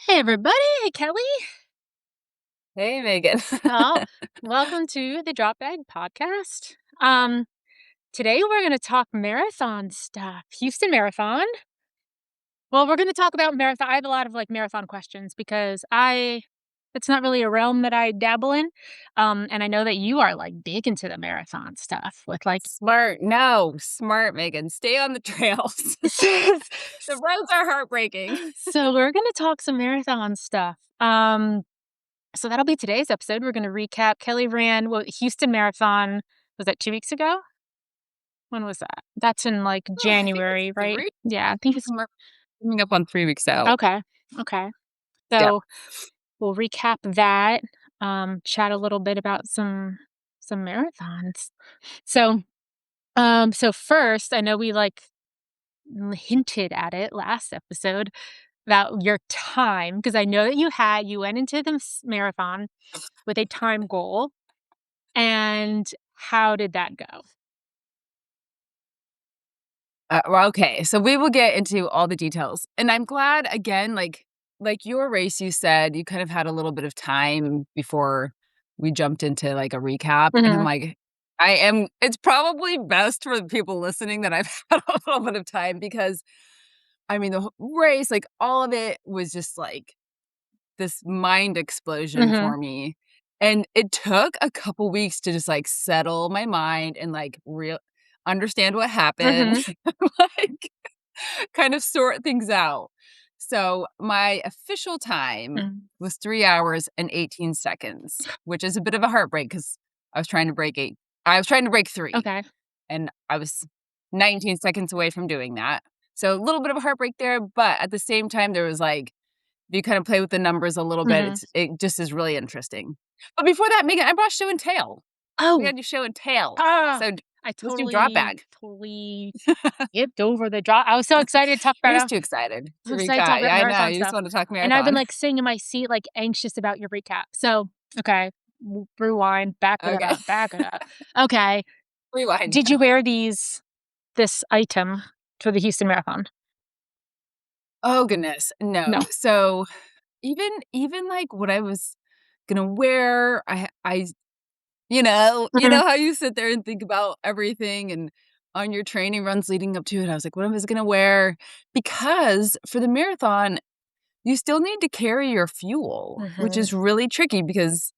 Hey everybody, hey Kelly. Hey, Megan. Oh, welcome to the Drop Bag Podcast. Um, Today we're gonna talk marathon stuff. Houston Marathon. Well, we're gonna talk about marathon. I have a lot of marathon questions because it's not really a realm that I dabble in. And I know that you are big into the marathon stuff with Smart. No, smart, Megan. Stay on the trails. The roads are heartbreaking. so we're gonna talk some marathon stuff. So that'll be today's episode. We're gonna recap. Kelly ran Houston Marathon. Was that 2 weeks ago? When was that? That's in Oh, I think it's January, right? 3. Yeah, I think it's We're coming up on 3 weeks out. okay. Okay. Yeah. So we'll recap that, chat a little bit about some marathons. So first, I know we hinted at it last episode about your time because I know that you went into the marathon with a time goal, and how did that go? Well, okay, so we will get into all the details, and I'm glad again, like your race, you said you kind of had a little bit of time before we jumped into like a recap, and I'm Mhm. like, it's probably best for the people listening that I've had a little bit of time because I mean the race, like all of it was just like this mind explosion Mhm. for me. And it took a couple weeks to just like settle my mind and like real understand what happened. Mhm. Like kind of sort things out. So my official time Mhm. was 3 hours and 18 seconds, which is a bit of a heartbreak because I was trying to break 8. I was trying to break 3 Okay. and I was 19 seconds away from doing that. So a little bit of a heartbreak there, but at the same time there was like if you kind of play with the numbers a little bit, Mhm. it just is really interesting. But before that, Megan, I brought show and tell. We Oh, had to show and tell. ah, So I let's do drop bag. totally skipped over the drop. I was so excited to talk You're about just too excited to so excited to talk recap. about Yeah, I know. marathon You just stuff, want to talk and I've been, marathon. sitting in my seat, anxious about your recap. So, okay, rewind, back it Okay. up, back it up. Okay, Rewind. did you wear this item for the Houston Marathon? Oh goodness. No. No. So even like what I was gonna wear, Mhm. how you sit there and think about everything and on your training runs leading up to it, I was like, what am I gonna wear? Because for the marathon, you still need to carry your fuel, which Mhm. is really tricky because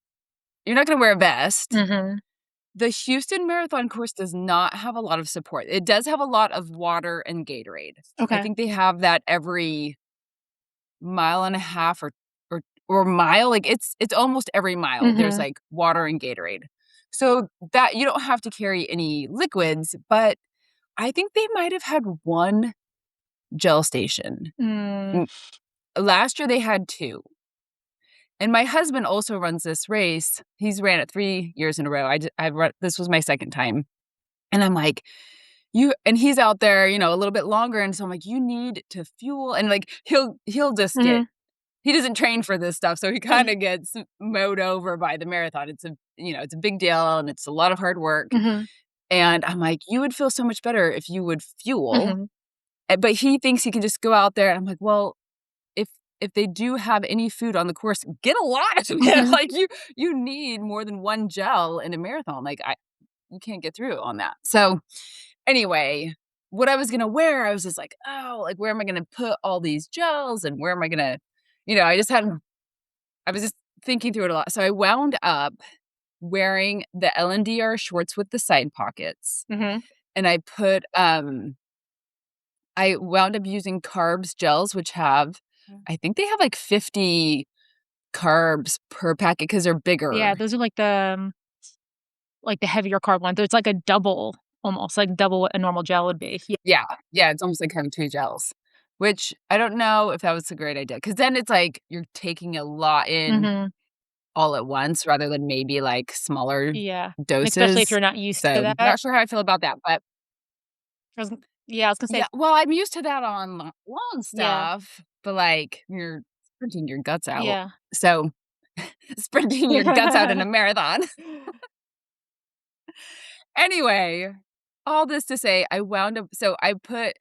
you're not gonna wear a vest. Mhm. The Houston Marathon course does not have a lot of support. It does have a lot of water and Gatorade. I Okay. think they have that every mile and a half or mile, like, it's almost every mile, there's, Mhm. like, water and Gatorade. So that you don't have to carry any liquids, but I think they might have had 1 gel station. Mm. Mm, last year they had 2. And my husband also runs this race. He's ran it 3 years in a row. I've run this was my 2nd time. And I'm like, "You" and he's out there, a little bit longer, and so I'm like, "You need to fuel," and, like, he'll just get Mhm. he doesn't train for this stuff, so he kinda gets mowed over by the marathon. It's a big deal, and it's a lot of hard work, Mhm. and I'm like, "You would feel so much better if you would fuel," Mhm. but he thinks he can just go out there, and I'm like, "Well, if if they do have any food on the course, get a lot of it, Mhm. like, you need more than 1 gel in a marathon, like, I you can't get through on that. So, anyway, what I was gonna wear, I was just like, "Oh, like, where am I gonna put all these gels, and where am I gonna" I was just thinking through it a lot. So I wound up wearing the LNDR shorts with the side pockets, Mhm. and I wound up using Carbs gels, which have I think they have, like, 50 carbs per packet because 'cause they're Yeah, bigger. those are the heavier carb ones. It's like a double, almost like double what a normal gel would be. Yeah. Yeah, yeah, it's almost like having 2 gels, which I don't know if that was a great idea because then it's like you're taking a lot in Mhm. all at once rather than maybe, like, smaller Yeah. Especially if doses. you're not used to So, that. not sure how I feel about that, but I was yeah, I was gonna say yeah, well, I'm used to that on long yeah. stuff, but, like, you're sprinting your guts out. Yeah. So, sprinting your guts out in a marathon. Anyway, all this to say, I wound up so I put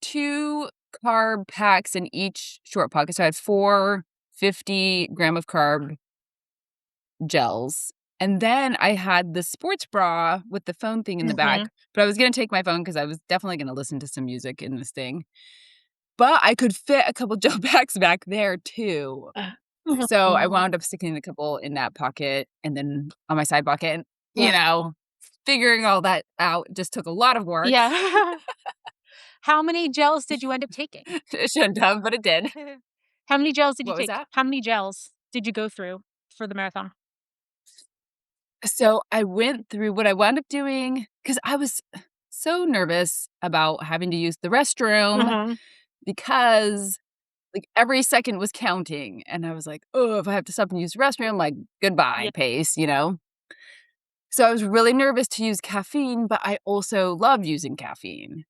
2 carb packs in each short pocket. So I had 4 50-gram of carb gels. And then I had the sports bra with the phone thing in the back, Mhm. but I was gonna take my phone because I was definitely gonna listen to some music in this thing. But I could fit a couple gel packs back there too. So I wound up sticking a couple in that pocket and then on my side pocket. And, figuring all that out just took a lot of work. Yeah. How many gels did you end up taking? It shouldn't have, but it did. How many gels did you What was take? that? How many gels did you go through for the marathon? So I went through what I wound up doing because I was so nervous about having to use the restroom Mhm. because like every second was counting. And I was like, oh, if I have to stop and use the restroom, like goodbye, Yeah. pace. So I was really nervous to use caffeine, but I also love using caffeine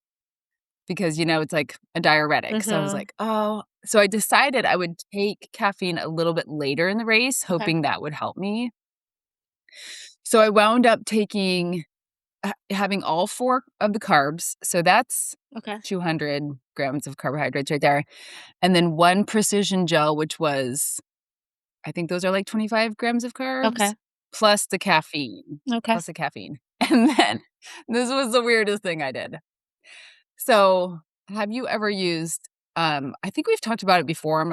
because, it's like a diuretic. So I was Mhm. like, oh, so I decided I would take caffeine a little bit later in the race, Okay. hoping that would help me. So I wound up taking having all 4 of the carbs, so that's Okay. 200 grams of carbohydrates right there, and then 1 precision gel, which was I think those are like 25 grams of Okay. carbs, plus the caffeine Okay. plus the caffeine, and then this was the weirdest thing I did. So, have you ever used, I think we've talked about it before,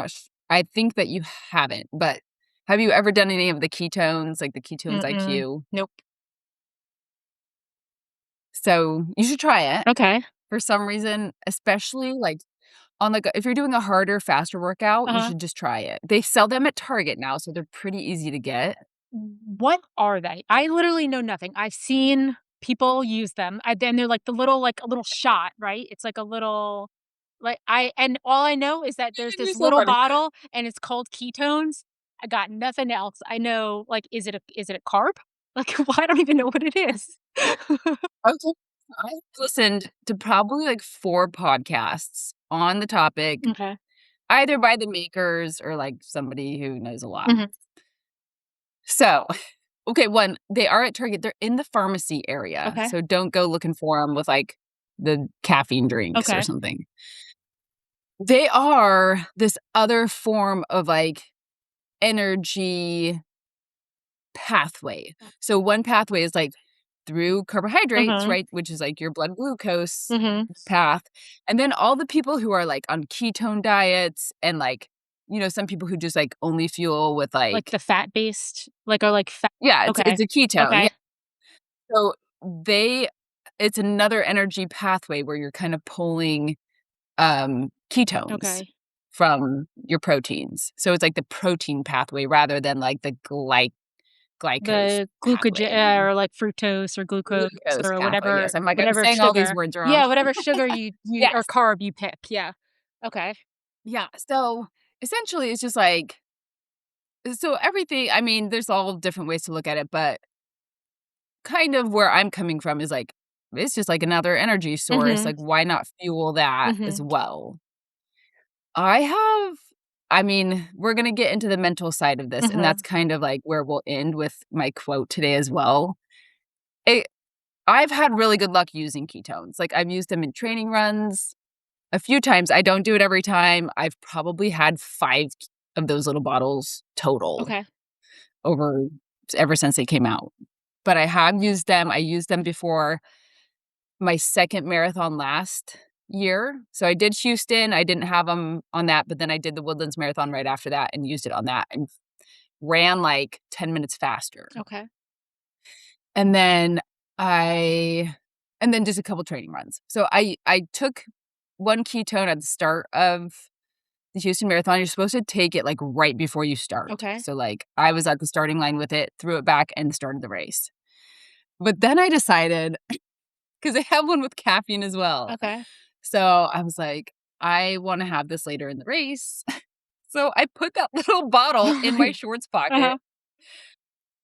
I think that you haven't, but have you ever done any of the ketones, like the ketones Mm-mm. IQ? Nope. So, you should try it. Okay. For some reason, especially, like, on, like, if you're doing a harder, faster workout, you Uh-huh. should just try it. They sell them at Target now, so they're pretty easy to get. What are they? I literally know nothing. I've seen people use them. Then they're like the little like a little shot, right? It's like a little and all I know is that there's You're this so little funny. bottle and it's called ketones. I got nothing else. I know like is it a carb? Like well, I don't even know what it is. Okay. I listened to probably, like, 4 podcasts on the topic, Okay. either by the makers or, like, somebody who knows a lot. Mhm. So, okay, 1, they are at Target, they're in the pharmacy area, Okay. so don't go looking for them with, like, the caffeine drinks or Okay. something. They are this other form of, like, energy pathway. So one pathway is, like, through carbohydrates, Mhm. right, which is, like, your blood glucose Mhm. path, and then all the people who are, like, on ketone diets and, like, some people who just, like, only fuel with, Like like the fat based like or like fat. yeah, it's Okay. a ketone, yeah. Okay. So they it's another energy pathway where you're kind of pulling, ketones Okay. from your proteins. So it's like the protein pathway rather than, like, the glycose The pathway. glucogen or like fructose or glucose Glucose or pathway, whatever yes, I'm like, I'm whatever saying all these sugar. words wrong. Yeah, whatever sugar you or Yes. carb you pick, yeah. Okay. Yeah, so, essentially, it's just like so everything I mean, there's all different ways to look at it, but kind of where I'm coming from is, like, it's just like another energy source, Mhm, like, why not fuel that as mhm, well? I have I mean, we're gonna get into the mental side of this, and mhm, that's kind of, like, where we'll end with my quote today as well. It I've had really good luck using ketones, like, I've used them in training runs a few times, I don't do it every time, I've probably had 5 of those little bottles total okay, over ever since they came out, but I have used them, I used them before my 2nd marathon last year, so I did Houston, I didn't have them on that, but then I did the Woodlands Marathon right after that and used it on that and ran, like, 10 minutes faster, okay, and then I and then just a couple training runs. So I took 1 ketone at the start of the Houston Marathon. You're supposed to take it, like, right before you start. okay, So, like, I was at the starting line with it, threw it back, and started the race. But then I decided, because I have one with caffeine as well. okay. So I was like, "I wanna have this later in the race." So I put that little bottle in my shorts Uh-huh, pocket,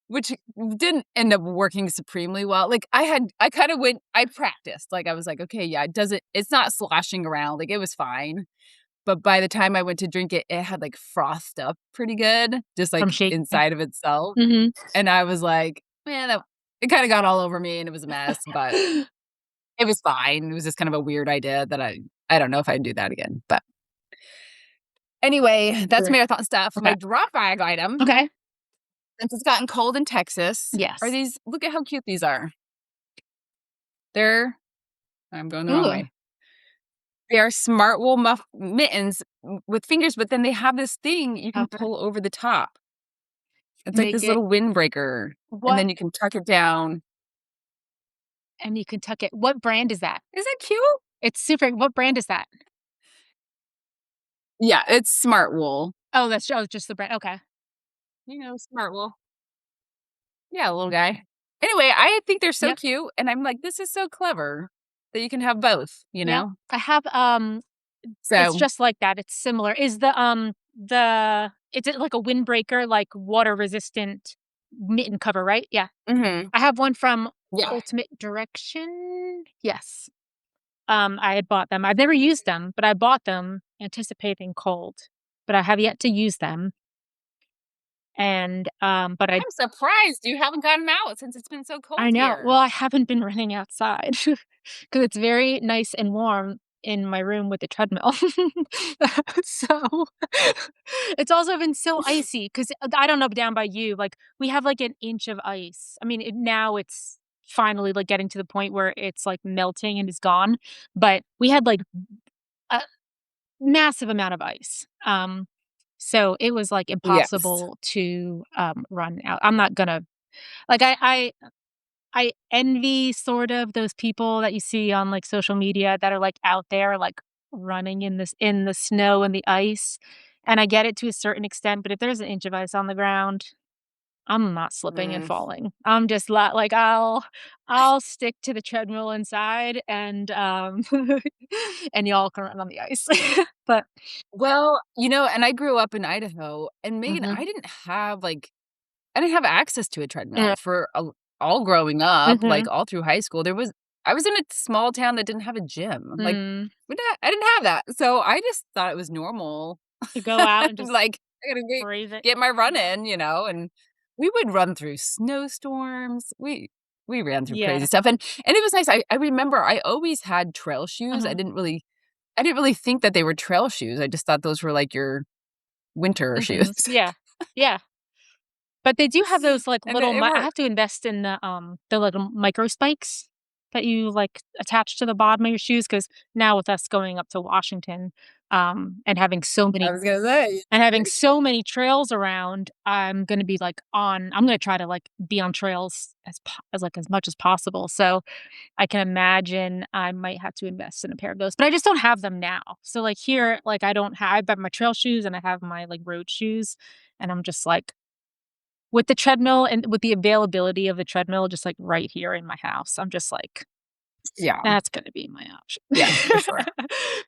which didn't end up working supremely well. Like, I kinda went I practiced. Like, I was like, "Okay, yeah, it's not sloshing around." Like, it was fine. But by the time I went to drink it, it had, like, frothed up pretty good, just, from like, shaking. inside of itself, Mhm. and I was like, "Man, that" it kinda got all over me, and it was a mess, but it was fine. It was just kind of a weird idea that I I don't know if I'd do that again, but anyway, that's Right. marathon stuff. Okay. My drop bag item, Okay. since it's gotten cold in Texas, are Yes. these look at how cute these are. They're I'm going the wrong Ooh. way. They are Smartwool mittens with fingers, but then they have this thing you can Okay. pull over the top. It's like Make this it little windbreaker, and what then you can tuck it down. and you can tuck it. What brand is that? Is that cute? It's super what brand is that? Yeah, it's Smartwool. Oh, that's just the brand. Okay. Smartwool. Yeah, little guy. Anyway, I think they're so Yep. cute, and I'm like, "This is so clever that you can have both," you Yep. know? I have it's So just like that. It's similar. Is the is it like a windbreaker, like water resistant mitten cover, right? Yeah. mhm, I have one from yeah. Ultimate Direction. Yes. I had bought them. I've never used them, but I bought them anticipating cold, but I have yet to use them. And but I'm surprised you haven't gotten out since it's been so I cold know. Well, here. I haven't been running outside because it's very nice and warm in my room with the treadmill. So, it's also been so icy 'cause, I don't know down by you, like, we have, like, an inch of ice. I mean, now it's finally, like, getting to the point where it's, like, melting and is gone, but we had, like, a massive amount of ice. So it was, like, Yes. impossible to, run out. I'm not gonna like, I envy sort of those people that you see on, like, social media that are, like, out there, like, running in the snow and the ice, and I get it to a certain extent, but if there's an inch of ice on the ground, I'm not slipping and Mm. falling. I'm just like, I'll stick to the treadmill inside and, and y'all can run on the ice. But Well, and I grew up in Idaho, and Megan, mhm. I didn't have access to a treadmill Yeah. for all growing up, like, Mhm. all through high school. I was in a small town that didn't have a gym, like, Mm. I didn't have that, so I just thought it was normal. To go out and just Like, I gotta brave it. get my run Yeah. in, and we would run through snowstorms. We ran through crazy Yeah. stuff, and it was nice. I remember I always had trail shoes. Uh-huh. I didn't really think that they were trail shoes. I just thought those were, like, your winter shoes, Mhm. Yeah. Yeah. But they do have those, like, and little it I have worked. to invest in the little micro spikes that you, like, attach to the bottom of your shoes. Because now with us going up to Washington, and I was gonna say. having so many trails around, I'm gonna try to, like, be on trails as much as possible, so I can imagine I might have to invest in a pair of those, but I just don't have them now. So, like, here, like, I have my trail shoes and I have my, like, road shoes, and I'm just like with the treadmill and with the availability of the treadmill just, like, right here in my house, I'm just like, Yeah. "That's gonna be my option." Yeah, for sure.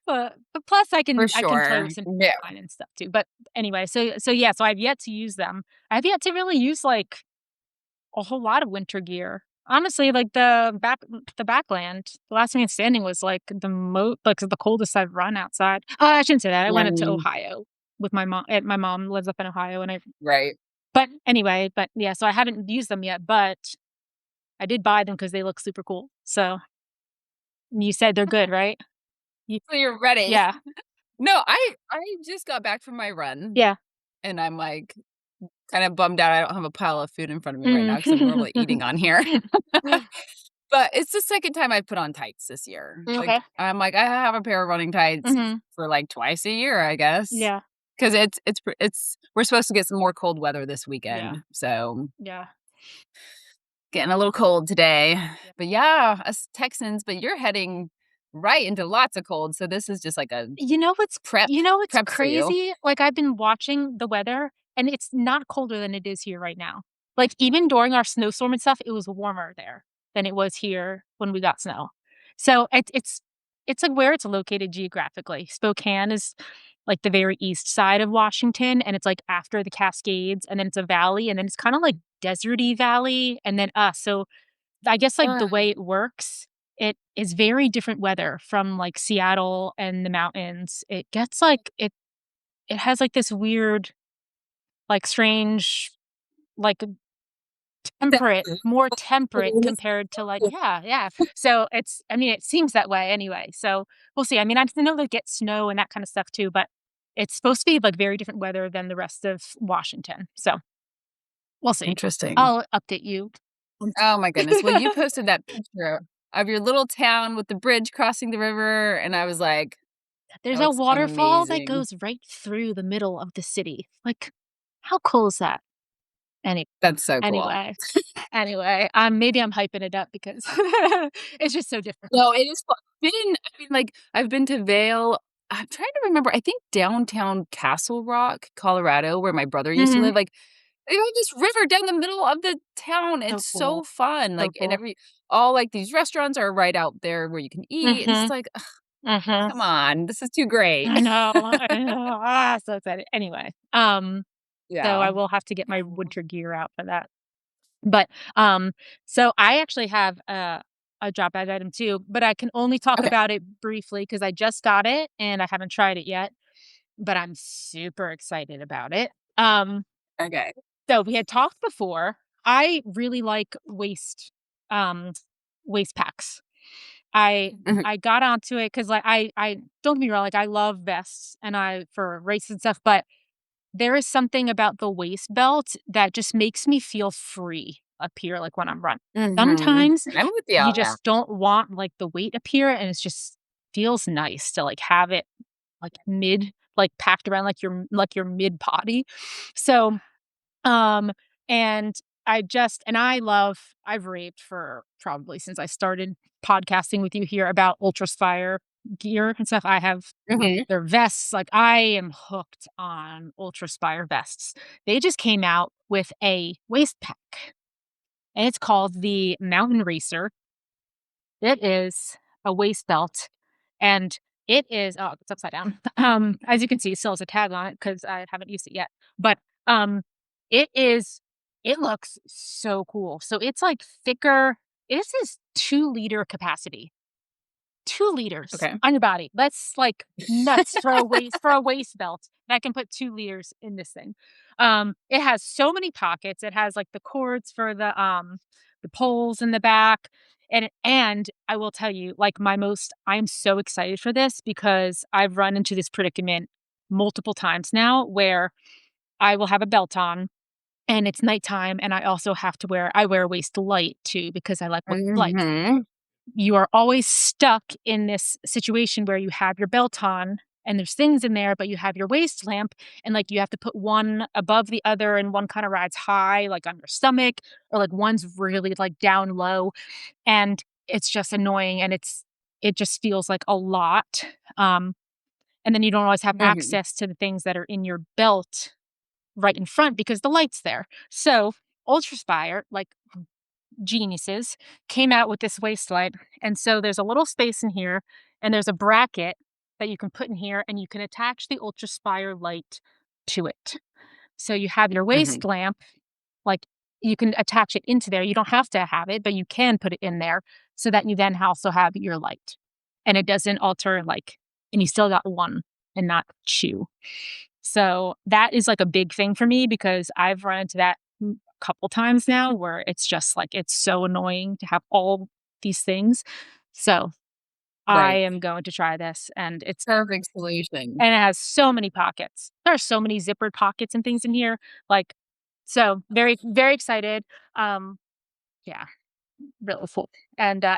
But plus For I can play sure. with some Yeah. line and stuff too, but anyway, yeah, so I've yet to use them. I've yet to really use, like, a whole lot of winter gear. Honestly, like, the backland, the last man standing was, like, the coldest I've run outside. Oh, I shouldn't say that, I I went into mean, Ohio with my mom and my mom lives up in Ohio, and I right. but anyway, but yeah, so I haven't used them yet, but I did buy them because they look super cool. So, you said they're good, right? You So you're ready. yeah, No, I just got back from my run, yeah. and I'm, like, kinda bummed out I don't have a pile of food in front of me right now because 'cause I'm normally Mm. eating on here. But it's the second time I put on tights this year. Okay. Like, I'm like, I have a pair of running tights Mhm. for, like, twice a year, I guess, Yeah, 'cause it's we're supposed to get some more cold weather this yeah, weekend, so yeah, getting a little cold today. yeah. But yeah, us Texans, but you're heading right into lots of cold, so this is just like a prep You know what's prep for you. crazy? Like, I've been watching the weather, and it's not colder than it is here right now. Like, even during our snowstorm and stuff, it was warmer there than it was here when we got snow. So, it's, like, where it's located geographically. Spokane is, like, the very east side of Washington, and it's, like, after the Cascades, and then it's a valley, and then it's kinda, like, deserty valley, and then us. So I guess, like, the Ugh, way it works, it is very different weather from, like, Seattle and the mountains. It gets, like it has, like, this weird, like, strange, like, more temperate compared to like yeah. So it's I mean, it seems that way anyway. So we'll see. I mean, I know they get snow and that kind of stuff too, but it's supposed to be like very different weather than the rest of Washington. So we'll see. Interesting. I'll update you. Oh my goodness. Well, you posted that picture of your little town with the bridge crossing the river, and I was like, There's "That a looks waterfall that amazing." goes right through the middle of the city. Like, how cool is that? Any That's so cool. anyway, maybe I'm hyping it up because it's just so different. No, it is fu like, I've been to Vail. I'm trying to remember, I think downtown Castle Rock, Colorado, where my brother used to Mhm. live, like, they have this river down the middle of the town. So It's so cool. fun, So like, and cool. all, like, these restaurants are right out there where you can eat, and it's Mhm. like, "Ugh, Mhm. come on, this is too great." I know, I know. So excited. Anyway, so Yeah. I will have to get my winter gear out for that. But, so I actually have a drop bag item too, but I can only talk Okay, about it briefly because I just got it and I haven't tried it yet, but I'm super excited about it. okay. So we had talked before. I really like um, waist packs. I Mhm, I got onto it because like I don't get me wrong, like I love vests and I for race and stuff, but there is something about the waist belt that just makes me feel free up here, like, when I'm running. mhm. Sometimes I'm with you you on that. just don't want, like, the weight up here, and it's just feels nice to, like, have it, packed around like your mid body. So, um, and I've raved for probably since I started podcasting with you here about UltrAspire gear and stuff. I have Mhm, their vests, like, I am hooked on UltrAspire vests. They just came out with a waist pack, and it's called the Mountain Racer. It is a waist belt, and it's upside down. As you can see, it still has a tag on it because I haven't used it yet, but, um, it is it looks so cool. So it's, like, thicker. This is 2-liter capacity. 2 liters okay. on your body. That's, like, nuts for a waist belt that can put 2 liters in this thing. It has so many pockets. It has, like, the cords for the poles in the back, and I will tell you, like, I'm so excited for this because I've run into this predicament multiple times now where I will have a belt on, and it's nighttime, and I wear a waist light too because I like waist lights. Mhm, You are always stuck in this situation where you have your belt on and there's things in there, but you have your waist lamp and like you have to put one above the other and one kind of rides high, like on your stomach, or like one's really like down low. And it's just annoying and it just feels like a lot. Um, and then you don't always have mhm, access to the things that are in your belt right in front because the light's there. So Ultraspire, like geniuses, came out with this waist light. And so there's a little space in here, and there's a bracket that you can put in here, and you can attach the UltraSpire light to it. So you have your mhm, waist lamp, like you can attach it into there. You don't have to have it, but you can put it in there so that you then also have your light. And it doesn't alter and you still got one and not two. So that is like a big thing for me because I've run into that couple times now where it's just like it's so annoying to have all these things. So I right. am going to try this Perfect solution. and it has so many pockets. There are so many zippered pockets and things in here. Like so very, very excited. Um yeah, really cool.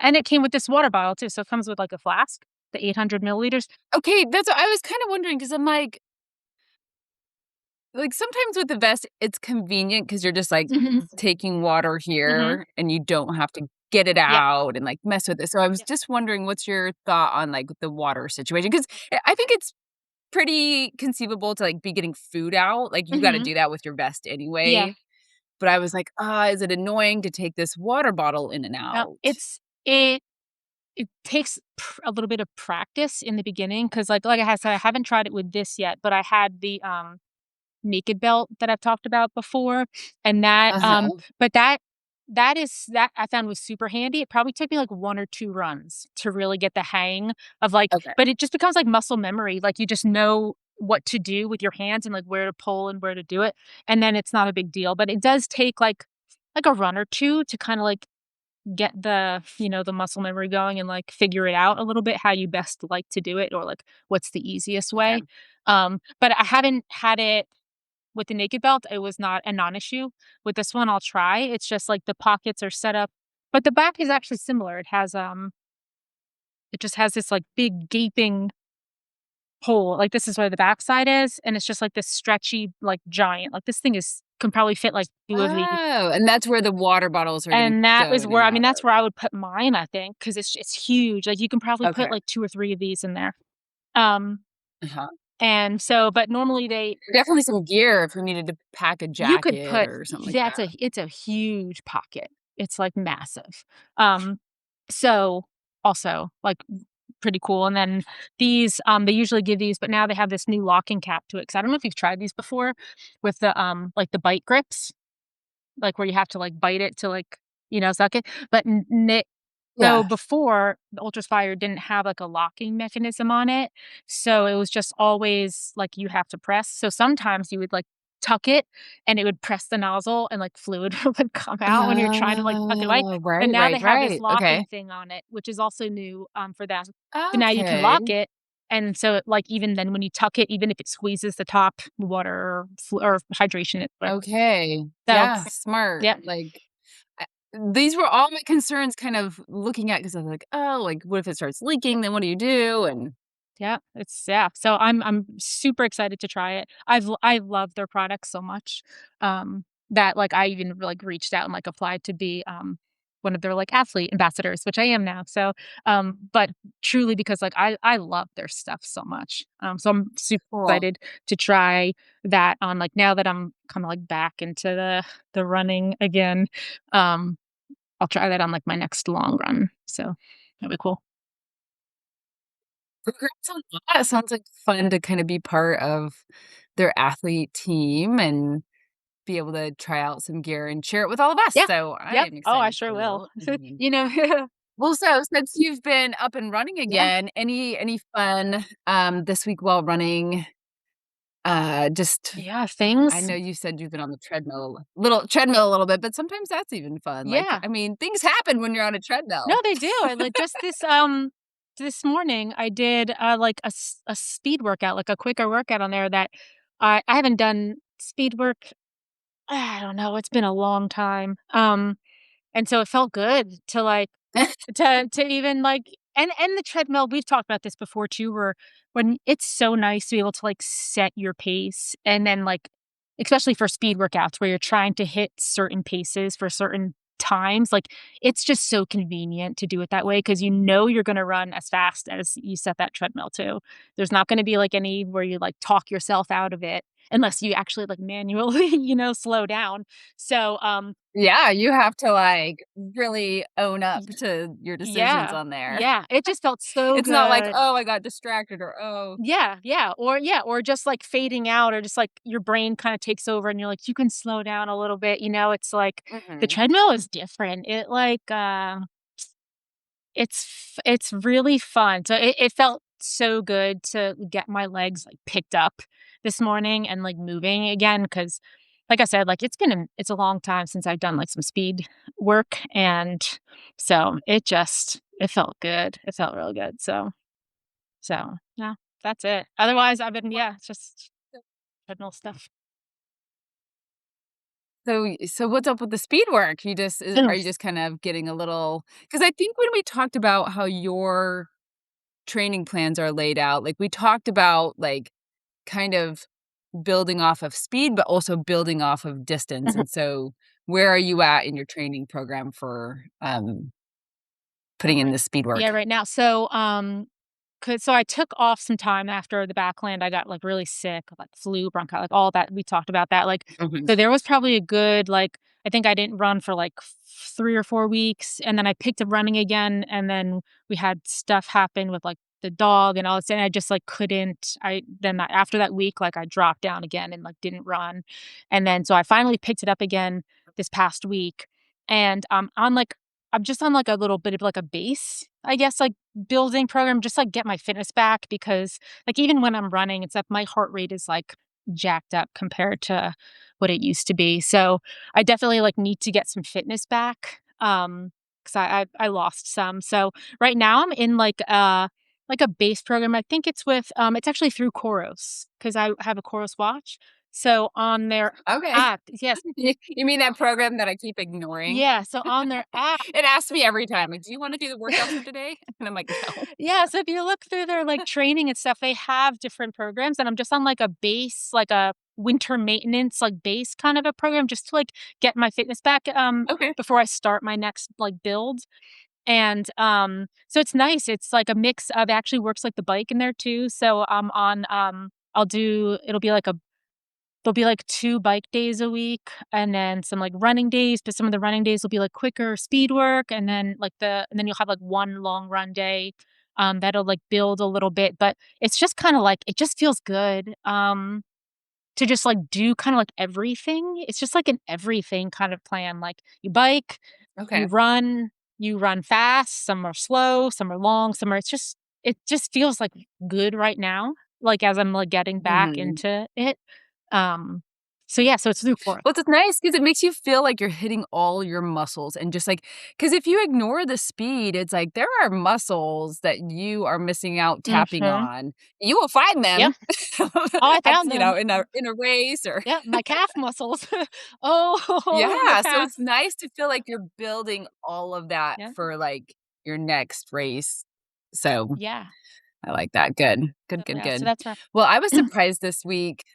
And it came with this water bottle too. So it comes with like a flask, the 800 milliliters. Okay, that's what I was kinda wondering because 'cause I'm like, sometimes with the vest, it's convenient because 'cause you're just, like, Mhm. taking water Mhm. here, and you don't have to get it Yep. out and, like, mess with it, so I was Yep. just wondering what's your thought on, like, the water situation? Because I think it's pretty conceivable to, like, be getting food out, like, you gotta Mhm. do that with your vest Yeah. anyway, but I was like, "Ah, is it annoying to take this water bottle in and No, out?" it takes a little bit of practice in the beginning because like I said, I haven't tried it with this yet, but I had the naked belt that I've talked about before, and Uh-huh. but that I found was super handy. It probably took me like 1 or 2 runs to really get the hang of Okay. but it just becomes like muscle memory. Like you just know what to do with your hands and like where to pull and where to do it, and then it's not a big deal. But it does take like like a run or two to kind of like get the, the muscle memory going and like figure it out a little bit how you best like to do it or like what's the easiest Okay. way. But I haven't had it with the naked belt. It was not a non-issue. With this one, I'll try. It's just like the pockets are set up, but the back is actually similar. It just has this like big gaping hole. Like this is where the backside is, and it's just like this stretchy, like giant. Like this thing is can probably fit like two of these. Oh, and that's where the water bottles are gonna And that go was in where and I mean, out that's of. where I would put mine, I think, because it's huge. Like you can probably put Okay. like 2 or 3 of these in there. Um, Uh-huh. and so, but normally they Definitely some gear if we needed to pack a you could jacket put or something like that's that. a it's a huge pocket. It's like massive. Um, so also like pretty cool. And then these, they usually give these, but now they have this new locking cap to it. Cause I don't know if you've tried these before with the like the bite grips, like where you have to like bite it to like, suck it. But so Yeah. before, the UltrAspire didn't have, like, a locking mechanism on it, so it was just always, like, you have to press. So sometimes you would, like, tuck it, and it would press the nozzle, and, like, fluid would come out when you're trying to, like, tuck it away, Oh, but right, now they right, have this right. locking Okay. thing on it, which is also new, for that. So now you can Okay. lock it, and so, like, even then when you tuck it, even if it squeezes the top, water or hydration, it whatever. Okay. So, Yeah, smart. yeah. Like, I these were all my concerns kind of looking at because I was like, "Oh, like, what if it starts leaking? Then what do you do?" And Yeah. So I'm super excited to try it. I love their products so much, that, like, I even, like, reached out and, like, applied to be, one of their, like, athlete ambassadors, which I am now. So, but truly because, like, I love their stuff so much. So I'm super cool. excited to try that on, like, now that I'm kinda, like, back into the running again, um, I'll try that on, like, my next long run. So that'd be cool. Congrats on that. Sounds like fun to kinda be part of their athlete team and be able to try out some gear and share it with all of us, Yeah. so I Yep. am Oh, I excited sure will. too, and You know well, so since you've been up and running Yeah. again, any fun, this week while running? Just Yeah, I things know you said you've been on the treadmill a little bit, but sometimes that's even fun, like, yeah. I mean, things happen when you're on a No, treadmill. they do. I like just this morning I did, like a speed workout, like a quicker workout on there that I haven't done speed work, I don't know, it's been a long time. And so it felt good to like to even, like and the treadmill, we've talked about this before too, where when it's so nice to be able to, like, set your pace and then, like especially for speed workouts where you're trying to hit certain paces for certain times, like, it's just so convenient to do it that way because you know you're gonna run as fast as you set that treadmill to. There's not gonna be, like, any where you, like, talk yourself out of it unless you actually, like, manually, slow down. So, Yeah, you have to, like, really own up to your decisions yeah, on there. yeah, it just felt so It's not like, good. "Oh, I got distracted," or, "Oh." Or just, like, fading out or just, like, your brain kinda takes over and you're like, "You can slow down a little bit," it's like the Mhm. treadmill is different. It, like, it's really fun. So it felt so good to get my legs, like, picked up this morning and, like, moving again because, like I said, like, it's a long time since I've done, like, some speed work, and so it felt good. It felt real good. So, yeah, that's it. Otherwise, I've been yeah, it's just treadmill stuff. So what's up with the speed work? You just are you just kind of getting a little? Because I think when we talked about how your training plans are laid out, like, we talked about, like, kind of building off of speed, but also building off of distance, Mhm. and so where are you at in your training program for, Oh, putting in right. the speed Yeah, work? right now. So I took off some time after the backland. I got, like, really sick, like, flu, bronchitis, like, all that. We talked about that, like Mhm. so there was probably a good, like I think I didn't run for, like, 3 or 4 weeks, and then I picked up running again, and then we had stuff happen with, like, the dog and all this, and I just, like, couldn't I then after that week, like, I dropped down again and, like, didn't run, and then so I finally picked it up again this past week, and, I'm just on, like, a little bit of, like, a base, I guess, like, building program, just, like, get my fitness back because, like, even when I'm running, it's like my heart rate is, like, jacked up compared to what it used to be. So I definitely like need to get some fitness back. 'Cause I lost some. So right now I'm in like a base program. I think it's with it's actually through Koros because I have a Koros watch. So on their Okay. app, yes, You mean that program that I keep ignoring? yeah. So on their app, It asks me every time, like, "Do you wanna do the workout for today?" And I'm like, "No." yeah. So if you look through their like training and stuff, they have different programs, and I'm just on like a base, like a winter maintenance, like base kind of a program, just to like get my fitness back Okay. before I start my next like build. And, so it's nice, it's like a mix of actually works like the bike in there too, so I'm on, I'll do it'll be like a there'll be like 2 bike days a week and then some, like, running days, but some of the running days will be, like, quicker speed work, and then, and then you'll have, like, 1 long run day, that'll, like, build a little bit, but it's just kinda like it just feels good, to just, like, do kinda, like, everything. It's just like an everything kind of plan, like, you bike, Okay. you run fast, some are slow, some are long, some are it just feels, like, good right now, like, as I'm, like, getting back Mhm. into it. Um, so yeah, so it's through Quora. Well, it's nice because it makes you feel like you're hitting all your muscles and just, like, because if you ignore the speed, it's like there are muscles that you are missing out tapping Mhm. on. You will find Yep. them Oh, I at found them. in a race or Yep, my calf muscles. Oh, the Yeah, so calf. it's nice to feel like you're building all of that Yeah, for, like, your next race. So, yeah. I like that. Good. Good, So, good, yeah, so good. that's rough. Well, I was surprised this week.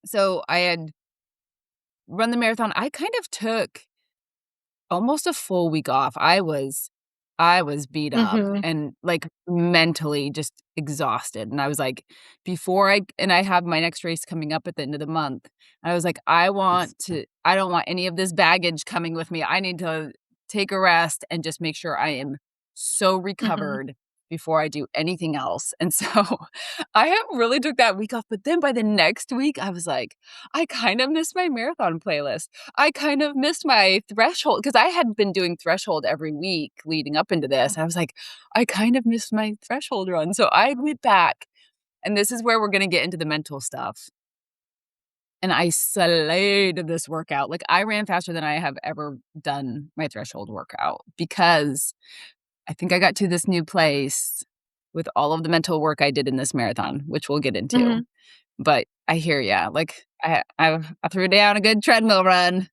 So I had run the marathon. I kind of took almost a full week off. I was beat up Mhm. and, like, mentally just exhausted, and I was like, before I have my next race coming up at the end of the month, I was like, I don't want any of this baggage coming with me. I need to take a rest and just make sure I am so Mhm. recovered before I do anything else, and so I have really took that week off, but then by the next week, I was like, I kind of missed my marathon playlist. I kind of missed my threshold because I had been doing threshold every week leading up into this. I was like, I kind of missed my threshold run. So I went back, and this is where we're going to get into the mental stuff. And I slayed this workout. Like I ran faster than I have ever done my threshold workout because I think I got to this new place with all of the mental work I did in this marathon, which we'll get into. Mhm. But I hear ya. Like I threw down a good treadmill run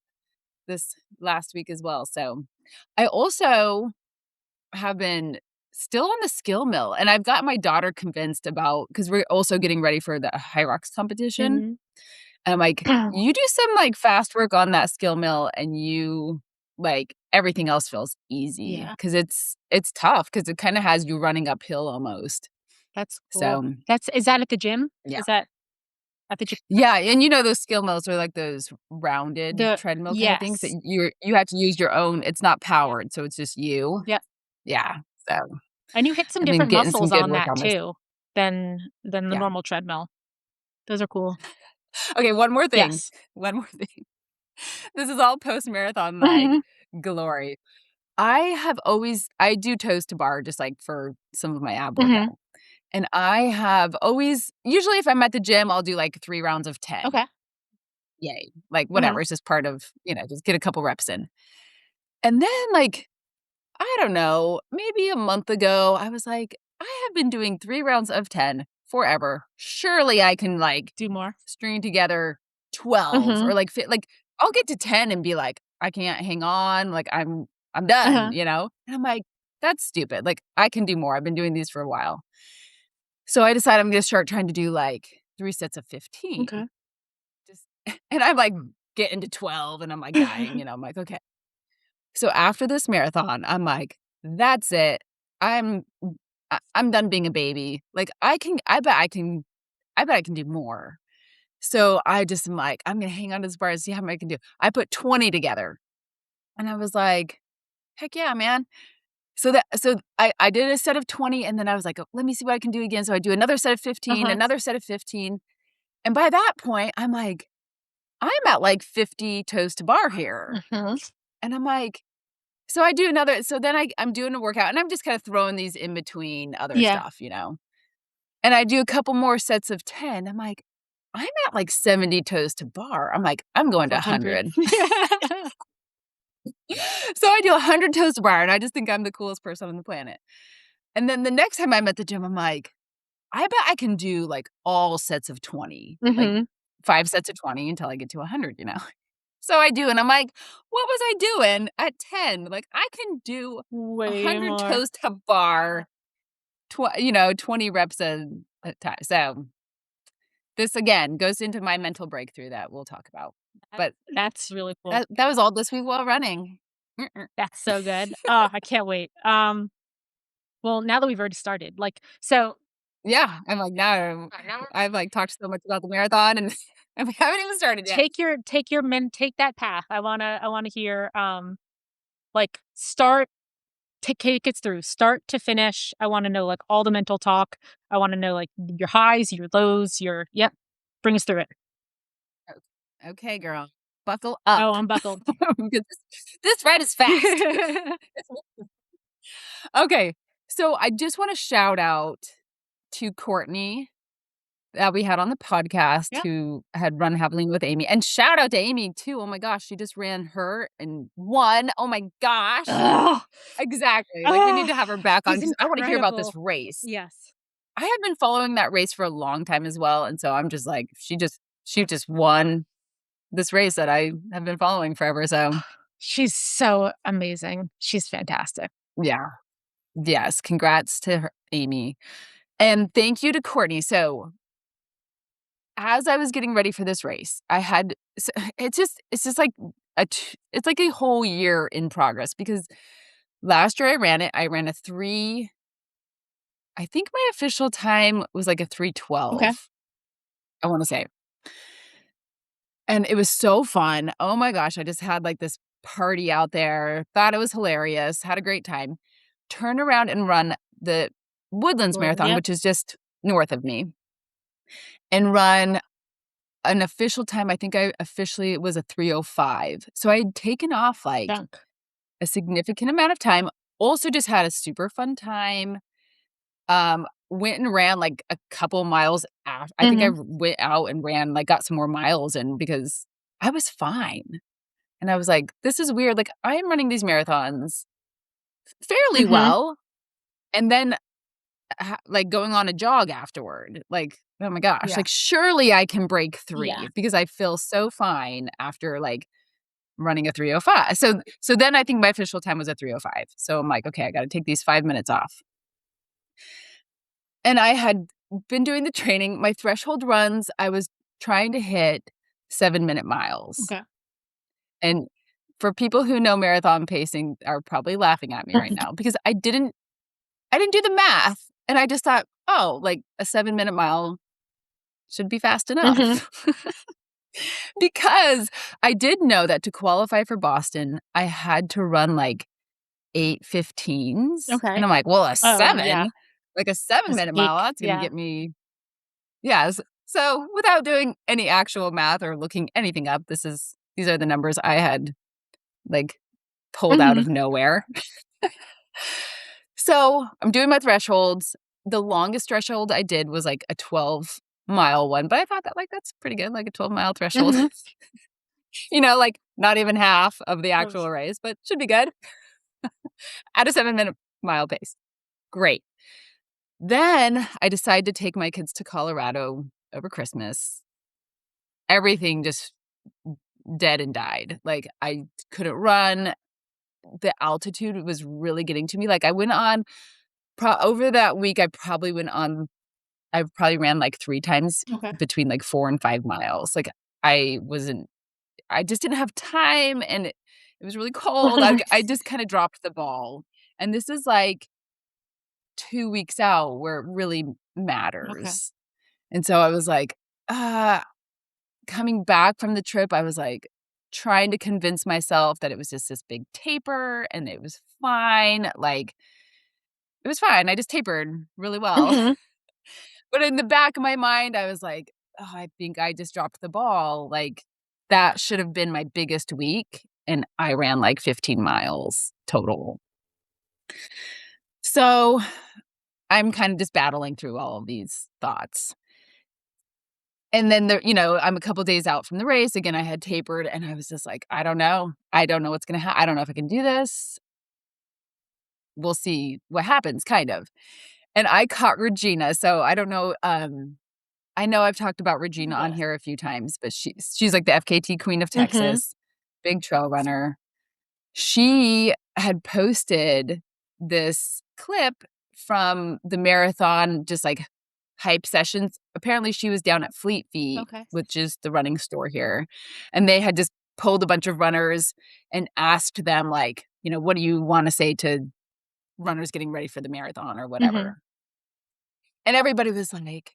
this last week as well. So I also have been still on the skill mill and I've got my daughter convinced about because we're also getting ready for the high rocks competition. Mhm. And I'm like, you do some like fast work on that skill mill and you like everything else feels easy Yeah, because it's tough because it kind of has you running uphill almost. that's cool. So Is that at the gym? yeah. Is that at the gym? Yeah, and you know those skill mills are like those rounded The treadmill kinda things that yes. you have to use your own it's not Yep, powered, so it's just you. yep. Yeah, so And you hit some I've been different getting some muscles good on work that on this. too than the Yeah. normal treadmill. Those are cool. Okay, one more thing, Yes. one more thing. This is all post-marathon, like, Mhm. glory. I do toes to bar just, like, for some of my ab Mhm. workout, and I have always usually if I'm at the gym, I'll do, like, 3 rounds of 10. Okay. Yay. Like, Mhm. whatever, it's just part of just get a couple reps in. And then, like, I don't know, maybe a month ago, I was like, "I have been doing 3 rounds of 10 forever. Surely I can, like, Do more. string together 12 or, Mhm. like, like, I'll get to 10 and be like, "I can't hang on, like, I'm done," Uh-huh. you know? And I'm like, "That's stupid, like, I can do more, I've been doing these for a while." So I decided I'm gonna start trying to do, like, 3 sets of 15. Okay. Just and I'm, like, getting to 12 and I'm, like, dying, I'm like, "Okay." So after this marathon, I'm like, "That's it. I'm I'm done being a baby. Like, I bet I can do more." So I just am like, "I'm gonna hang on to this bar and see how much I can do." I put 20 together, and I was like, "Heck yeah, man." So I did a set of 20, and then I was like, "Oh, let me see what I can do again." So I do another set of 15, Uh-huh. another set of 15, and by that point, I'm like, I'm at, like, 50 toes to bar here, Mhm. and I'm like so I do another so then I'm doing a workout, and I'm just kinda throwing these in between other Yeah. stuff, and I do a couple more sets of 10. I'm like, I'm at like 70 toes to bar. I'm like, I'm going to 100. 100. So I do 100 toes to bar, and I just think I'm the coolest person on the planet. And then the next time I'm at the gym, I'm like, I bet I can do like all sets of 20, like Mhm. 5 sets of 20 until I get to 100, you know? So I do, and I'm like, what was I doing at 10? Like, I can do Way 100 more. toes to bar, 20 reps a time. So this again goes into my mental breakthrough that we'll talk about. But That's really cool. that was all this week while running. Mm-mm. That's so good. Oh, I can't wait. Well, now that we've already started, like, so Yeah, I'm like, now I've, like, talked so much about the marathon and and we haven't even started yet. take that path. I wanna hear, like, start take us through start to finish. I wanna know, like, all the mental talk. I wanna know, like, your highs, your lows, your yep. Bring us through it. Okay, girl, buckle up Oh, I'm buckled. because this ride is fast. Okay, so I just wanna shout out to Courtney that we had on the podcast Yep. who had run heavily with Amy, and shout out to Amy too. Oh my gosh, she just ran her and won. Oh my gosh. Ugh. Exactly, like, we need Ugh. to have her back on She's because I wanna hear about this incredible. race. Yes. I have been following that race for a long time as well, and so I'm just like, she just won this race that I have been following forever, so She's so amazing. She's fantastic. yeah. Yes, congrats to her Amy, and thank you to Courtney. So, as I was getting ready for this race, I had it's just like it's like a whole year in progress because last year I ran a 3 I think my official time was like a Okay. 3:12, I wanna say. And it was so fun. Oh my gosh, I just had, like, this party out there, thought it was hilarious, had a great time. Turn around and run the Woodlands Well, Marathon, yep. which is just north of me, and run an official time. I think I officially it was a 3:05. So I had taken off, like, Dunk. a significant amount of time, also just had a super fun time. Went and ran, like, a couple miles I think I Mhm. went out and ran, like, got some more miles in because I was fine. And I was like, "This is weird." Like, I am running these marathons fairly Mhm. well, and then, like, going on a jog afterward. Like, oh my gosh, Yeah. like, surely I can break Yeah. 3 because I feel so fine after, like, running a 3:05. So then I think my official time was a 3:05. So I'm like, "Okay, I gotta take these 5 minutes off." And I had been doing the training. My threshold runs, I was trying to hit 7-minute miles. Okay. And for people who know marathon pacing are probably laughing at me right now because I didn't do the math, and I just thought, "Oh, like, a 7-minute mile should be fast Mhm. enough." Because I did know that to qualify for Boston, I had to run, like, 8:15s, and Okay. I'm like, "Well, a Oh, yeah. 7? Like, a Just 7-minute mile, peak. that's gonna Yeah. get me." Yes. So, without doing any actual math or looking anything up, these are the numbers I had, like, pulled out Mhm. of nowhere. So, I'm doing my thresholds. The longest threshold I did was, like, a 12-mile one, but I thought that, like, that's pretty good, like, a 12-mile threshold. Mhm. Like, not even half of the Of actual race, but should be good at a 7-minute mile pace. Great. Then, I decided to take my kids to Colorado over Christmas. Everything just dead and died. Like, I couldn't run. The altitude was really getting to me. Like, I went on over that week, I probably ran, like, 3 times Okay. between, like, 4 and 5 miles. Like, I wasn't I just didn't have time, and it was really cold. I just kinda dropped the ball. And this is, like, 2 weeks out where it really Okay. matters. And so I was like, "Ah." Coming back from the trip, I was, like, trying to convince myself that it was just this big taper and it was fine, like, it was fine, I just tapered really well. Mhm. But in the back of my mind, I was like, "Oh, I think I just dropped the ball." Like, that should have been my biggest week, and I ran, like, 15 miles total. So, I'm kinda just battling through all of these thoughts. And then I'm a couple days out from the race. Again, I had tapered and I was just like, I don't know. I don't know what's going to happen. I don't know if I can do this. We'll see what happens, kind of. And I caught Regina. So I don't know. I know I've talked about Regina on Yes. here a few times, but she's like the FKT queen of Mhm. Texas, big trail runner. She had posted this clip from the marathon, just like hype sessions. Apparently, she was down at Fleet Feet, Okay. which is the running store here, and they had just pulled a bunch of runners and asked them, like, what do you want to say to runners getting ready for the marathon or Mhm. whatever? And everybody was like,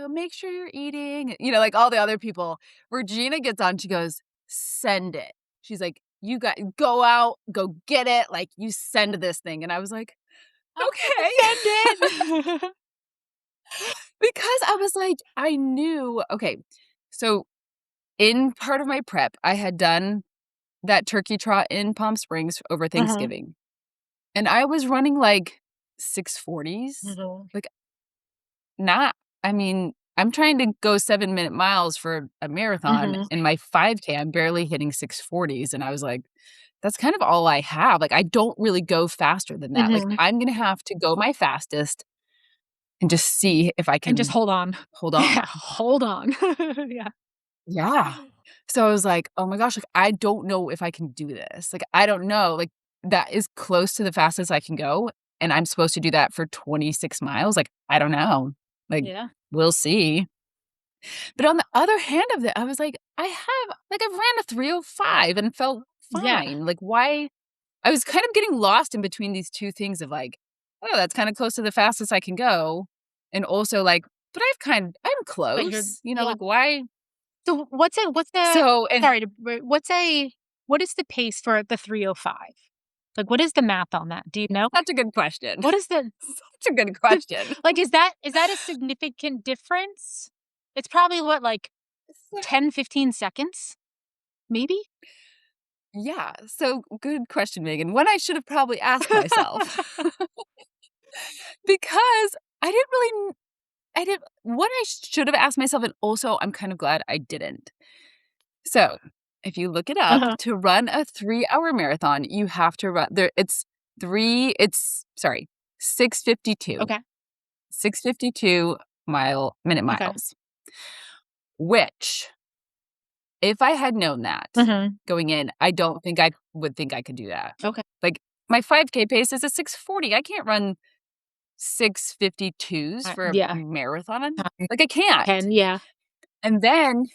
make sure you're eating, like all the other people. Regina gets on, she goes, send it. She's like, you got go out, go get it. Like, you send this thing. And I was like, I'm gonna send okay. it. Because I was like, I knew, okay. So in part of my prep, I had done that turkey trot in Palm Springs over Mhm. Thanksgiving. And I was running like 6:40s. Mhm. Like, not I mean, I'm trying to go 7-minute miles for a marathon, Mhm. and my 5K, I'm barely hitting 6:40s, and I was like, "That's kind of all I have." Like, I don't really go faster than that. Like, Mhm. I'm gonna have to go my fastest and just see if I And just can hold on. hold Yeah, on. hold on. Yeah. Yeah. So I was like, "Oh my gosh, like, I don't know if I can do this." Like, I don't know, like, that is close to the fastest I can go, and I'm supposed to do that for 26 miles. Like, I don't know. Like, Yeah. we'll see. But on the other hand of it, I was like, I've ran a 3:05 and felt Yeah. fine. Like, why? I was kind of getting lost in between these two things of like, oh, that's kind of close to the fastest I can go. And also like, but I'm But you're close, yeah. like why? So what's the So, and sorry to what is the pace for the 3:05? Like, what is the math on that? Do you know? such a good question. What is the Such a good question. like, is that a significant difference? It's probably what, like, 10, 15 seconds? Maybe? Yeah. So good question, Megan. One I should have probably asked myself because I didn't, what I should have asked myself. And also, I'm kind of glad I didn't. So, if you look it up, Uh-huh. to run a 3-hour marathon, you have to run there. It's sorry, 6:52, Okay. 6:52 minute Okay. miles, which, if I had known that Mhm. going in, I don't think I would think I could do that. Okay. Like, my 5K pace is a 6:40. I can't run 6:52s for a Yeah. marathon. I Like, I can't. can, yeah. And then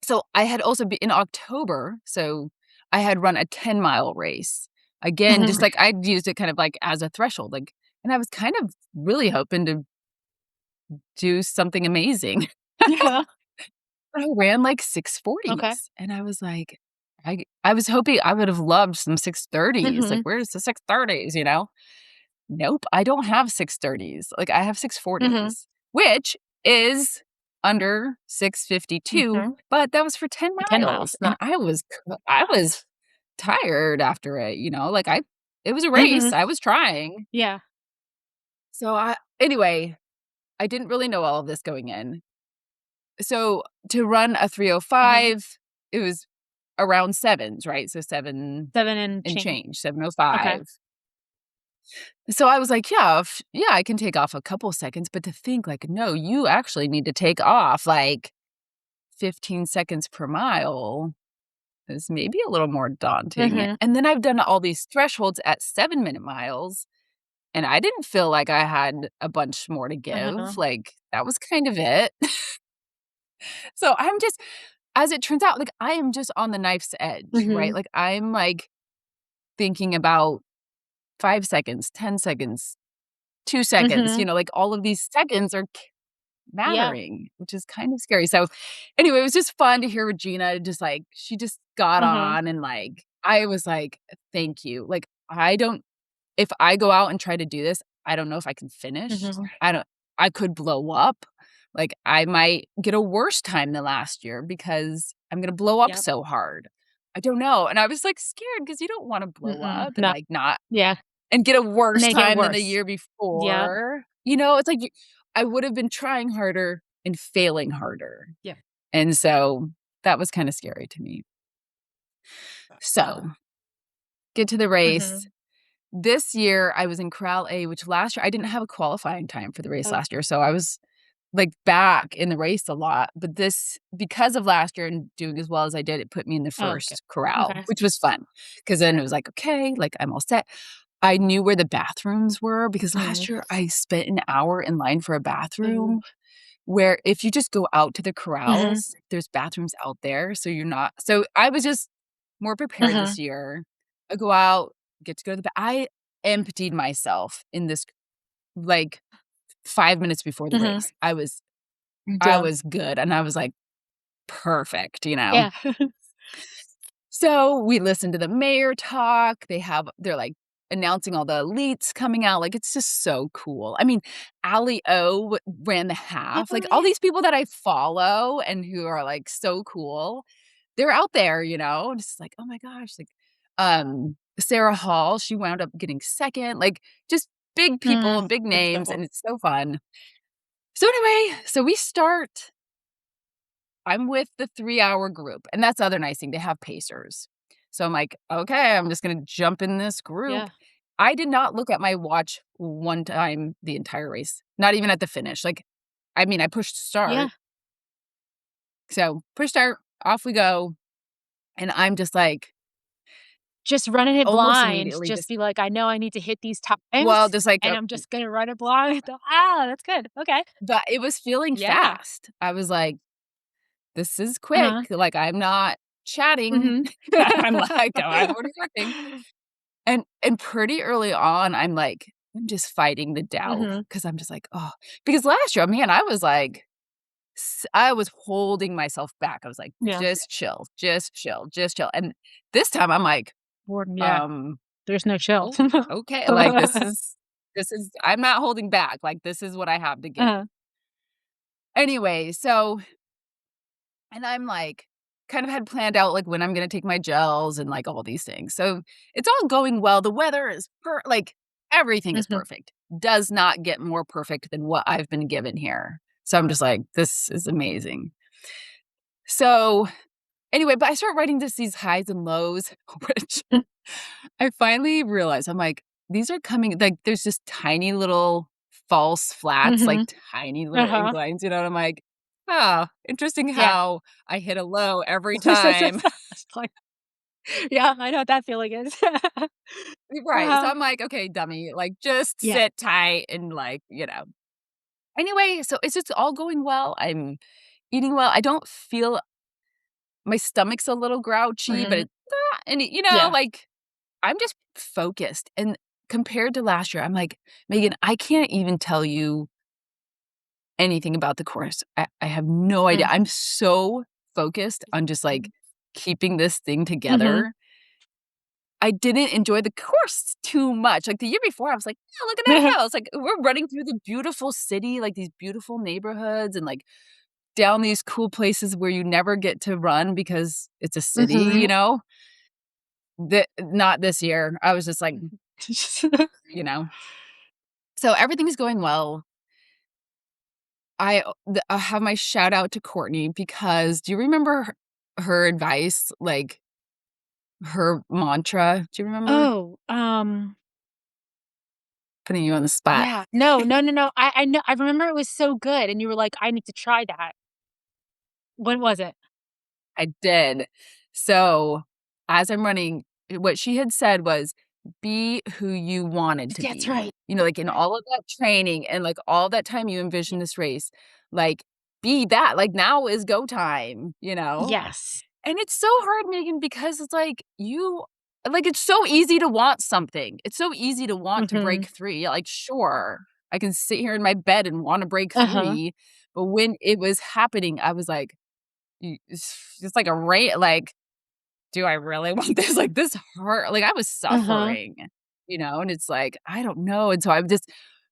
So I had also been in October, so I had run a 10-mile race. Again, just Mhm. like I'd used it kind of like as a threshold, like, and I was kind of really hoping to do something amazing. Yeah. I ran like Okay. 6:40s and I was like, I was hoping I would have loved some 6:30s. Like, Mhm. where's the 6:30s? Nope, I don't have 6:30s. Like, I have Mhm. 6:40s, which is under 6:52, Mhm. but that was for 10 For 10 miles, miles, and not I was tired after it, like, it was a race, Mhm. I was trying. Yeah. So, anyway, I didn't really know all of this going in. So, to run a Uh-huh. 3:05, it was around 7s, right? So, 7 7 and and change. change, Okay. 7:05. So I was like, "Yeah, yeah, I can take off a couple seconds," but to think like, "No, you actually need to take off, like, 15 seconds per mile," is maybe a little more daunting, Mhm. and then I've done all these thresholds at 7-minute miles, and I didn't feel like I had a bunch more to Uh-huh. give, like, that was kind of it. So I'm just as it turns out, like, I am just on the knife's edge, right? Mhm. Like, I'm, like, thinking about 5 seconds, 10 seconds, 2 seconds, Mhm. like, all of these seconds are Yeah. mattering, which is kind of scary. So, anyway, it was just fun to hear Regina just, like, she just got Mhm. on and, like, I was like, "Thank you." Like, I don't if I go out and try to do this, I don't know if I can finish. Mhm. I could blow up. Like, I might get a worse time than last year because I'm gonna blow up Yep. so hard. I don't know, and I was, like, scared because you don't wanna blow Mm-mm. up and, No. like, not Yeah. and get a worse Make it time than the worse. year Yep. before. It's like I would have been trying harder and failing harder. Yeah. And so that was kinda scary to me. So, get to the race. Mhm. This year, I was in Corral A, which last year I didn't have a qualifying time for the race Oh, last year, so I was, like, back in the race a lot, but this because of last year and doing as well as I did, it put me in the oh, okay. first corral, Okay. which was fun because then it was like, "Okay, like, I'm all set." I knew where the bathrooms were because last Mhm. year I spent an hour in line for a Ooh. bathroom where if you just go out to the Mhm. corrals, there's bathrooms out there, so you're not so I was just more prepared Mhm. this year. I go out, get to go to the ba I emptied myself in this, like, 5 minutes before the Mhm. race. I Yeah. was good, and I was like, "Perfect," you know? Yeah. So, we listened to the mayor talk, they're, like, announcing all the elites coming out, like, it's just so cool. I mean, Allie O ran the half, like, Oh, all yeah. these people that I follow and who are, like, so cool, they're out there, you know? And it's like, "Oh my gosh," like, Sarah Hall, she wound up getting 2nd, like, just big people Mm. and big That's so names, cool. and it's so fun. So, anyway, so we start I'm with the 3-hour group, and that's the other nice thing, they have pacers. So I'm like, "Okay, I'm just gonna jump in this group." Yeah. I did not look at my watch one time the entire race, not even at the finish, like, I mean, I pushed Yeah. start, so push start, off we go, and I'm just like, Just running it almost blind, immediately just just be like, "I know I need to hit these well, times, just like, and I'm just gonna run it blind." That's good. Okay. but it was feeling Yeah. fast. I was like, "This is quick," Uh-huh. like, I'm not chatting. Mhm. I'm like, "I'm already working." And pretty early on, I'm just fighting the doubt Mhm. because 'cause I'm just like, "Oh," because last year, man, I was like, I was holding myself back. I was like, Yeah. "Just chill, just chill, just chill." And this time I'm like, Boredom, yeah. um, There's no chill. "Oh, okay." Like, this is I'm not holding back, like, this is what I have to give. Uh-huh. Anyway, so and I'm like, kind of had planned out, like, when I'm gonna take my gels and, like, all these things. So, it's all going well. The weather is everything is Mhm. perfect. Does not get more perfect than what I've been given here. So, I'm just like, "This is amazing." So, anyway, but I start writing just these highs and lows, which I finally realized, I'm like, these are coming like, there's just tiny little false flats, like, Mhm. tiny little Uh-huh. inclines, you know, and I'm like, "Oh, interesting Yeah. how I hit a low every time." It's like yeah, I know what that feeling is. Right, so Uh-huh. I'm like, "Okay, dummy, like, just Yeah. sit tight and, like, you know." Anyway, so it's just all going well, I'm eating well, I don't feel my stomach's a little grouchy, but Mhm. it's not you know, Yeah. like, I'm just focused, and compared to last year, I'm like, "Megan, I can't even tell you anything about the course. I have no idea. Mm. I'm so focused on just, like, keeping this thing Mhm. together." I didn't enjoy the course too much. Like, the year before, I was like, "Yeah, look at that hill." It's like, we're running through the beautiful city, like, these beautiful neighborhoods and, like, down these cool places where you never get to run because it's a city, you Mhm. know? Not this year. I was just like, you know? So everything's going well. I have my shout out to Courtney because do you remember her advice, like, her mantra? Do you remember? Oh, Putting you on the spot. yeah. No, no, no, no. I know I remember it was so good, and you were like, "I need to try that." When was it? I did. So, as I'm running, what she had said was, "Be who you wanted to That's be." right. You know, like, in all of that training and, like, all that time you Yeah. envision this race, like, be that. Like, now is go time, you know? Yes. And it's so hard, Megan, because it's it's so easy to want something. It's so easy to want to break Mhm. 3. Yeah, like, sure, I can sit here in my bed and wanna break Uh-huh. 3, but when it was happening, I was like, "Y it's like a like, do I really want this?" Like, this hurt like, I was Uh-huh. suffering, you know, and it's like, I don't know, and so I just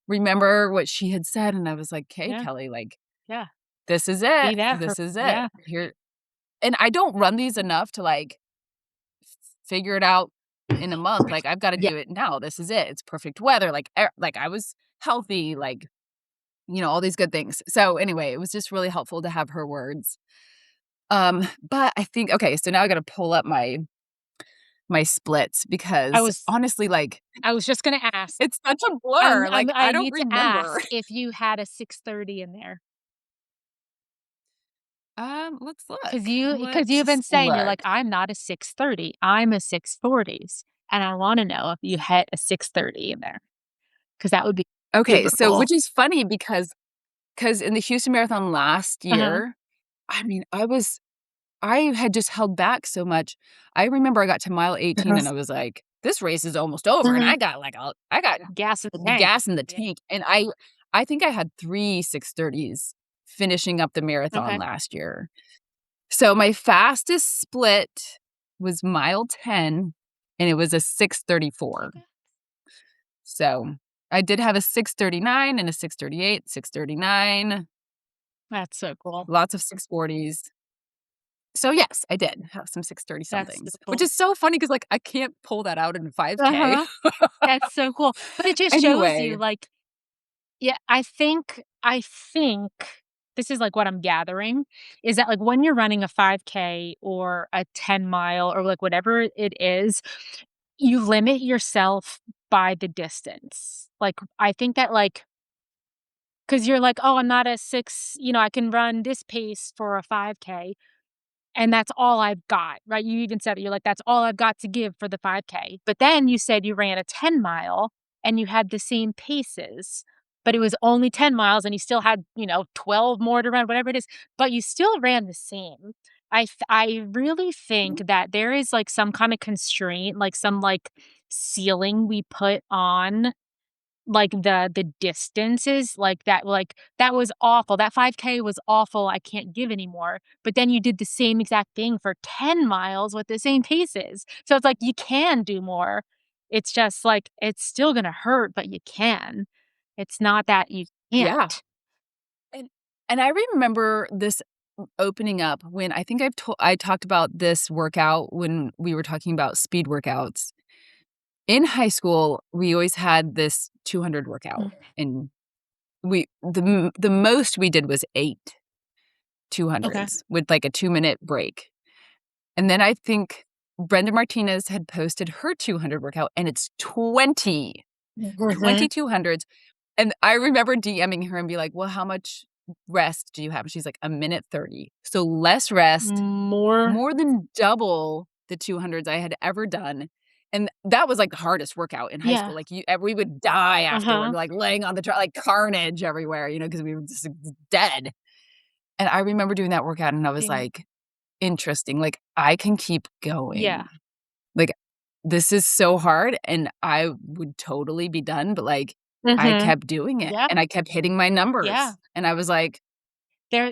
remember what she had said, and I was like, "'Kay, Yeah. Kelly, like, Yeah. this is it. Be that This per is it. yeah. Here." And I don't run these enough to, like, figure it out in a month, like, I've gotta Yeah. do it now, this is it, it's perfect weather, like, I was healthy, like, all these good things. So anyway, it was just really helpful to have her words. But I think okay, so now I gotta pull up my splits I because was honestly, like, I was just gonna ask. it's such a blur, like, I I don't need to remember. ask if you had a 6:30 in there. Let's Because look. you've Let's been saying, you're look. like, "I'm not a 6:30, I'm a 6:40s," and I wanna know if you had a 6:30 in there, because that would be Okay, super so cool. which is funny because in the Houston Marathon last Uh-huh. year, I mean, I had just held back so much. I remember I got to mile 18 Uh-huh. and I was like, "This race is almost over," and Mhm. I got Gas in the the tank. gas in the Yeah. tank, and I think I had 3 6:30s finishing up the marathon Okay. last year. So my fastest split was mile 10, and it was a 6:34. Okay. So, I did have a 6:39 and a 6:38, 6:39, That's so cool. lots of 6:40s. So, yes, I did have some 6:30 That's so somethings, which cool. is so funny because like, I can't pull that out in a 5K. Uh-huh. That's so cool. But it just shows you, Anyway. like, yeah, I think this is, like, what I'm gathering, is that, like, when you're running a 5K or a 10 mile or, like, whatever it is, you limit yourself by the distance. Like, I think that, like, because 'cause you're like, "Oh, I'm not a 6, I can run this pace for a 5K." And that's all I've got, right? You even said it, you're like, "That's all I've got to give for the 5K." But then you said you ran a 10 mile and you had the same paces, but it was only 10 miles and you still had, 12 more to run, whatever it is, but you still ran the same. I really think that there is, like, some kinda constraint, like, some, like, ceiling we put on, like, the distances, that was awful, that 5K was awful, I can't give anymore, but then you did the same exact thing for 10 miles with the same paces, so it's like, you can do more, it's just, like, it's still gonna hurt, but you can. It's not that you Yeah. can't. And and I remember this opening up when I think I talked about this workout when we were talking about speed workouts. In high school, we always had this 200 workout, Mm, and the most we did was 8 okay. 200s with, like, a 2-minute break, and then I think Brenda Martinez had posted her 200 workout, and it's 20, Mhm. 20 200s, and I remember DMing her and be like, "Well, how much rest do you have?" And she's like, "A minute 30." So less rest, More. more than double the 200s I had ever done, and that was, like, the hardest workout in high school, Yeah. like, we would die afterward, Uh-huh. like, laying on the like, carnage everywhere, because we were just dead, and I remember doing that workout, and I was Being like, "Interesting, like, I can keep yeah. going." Like, this is so hard, and I would totally be done, but, like, I Mhm. kept doing it, Yeah, and I kept hitting my yeah. numbers, and I was like,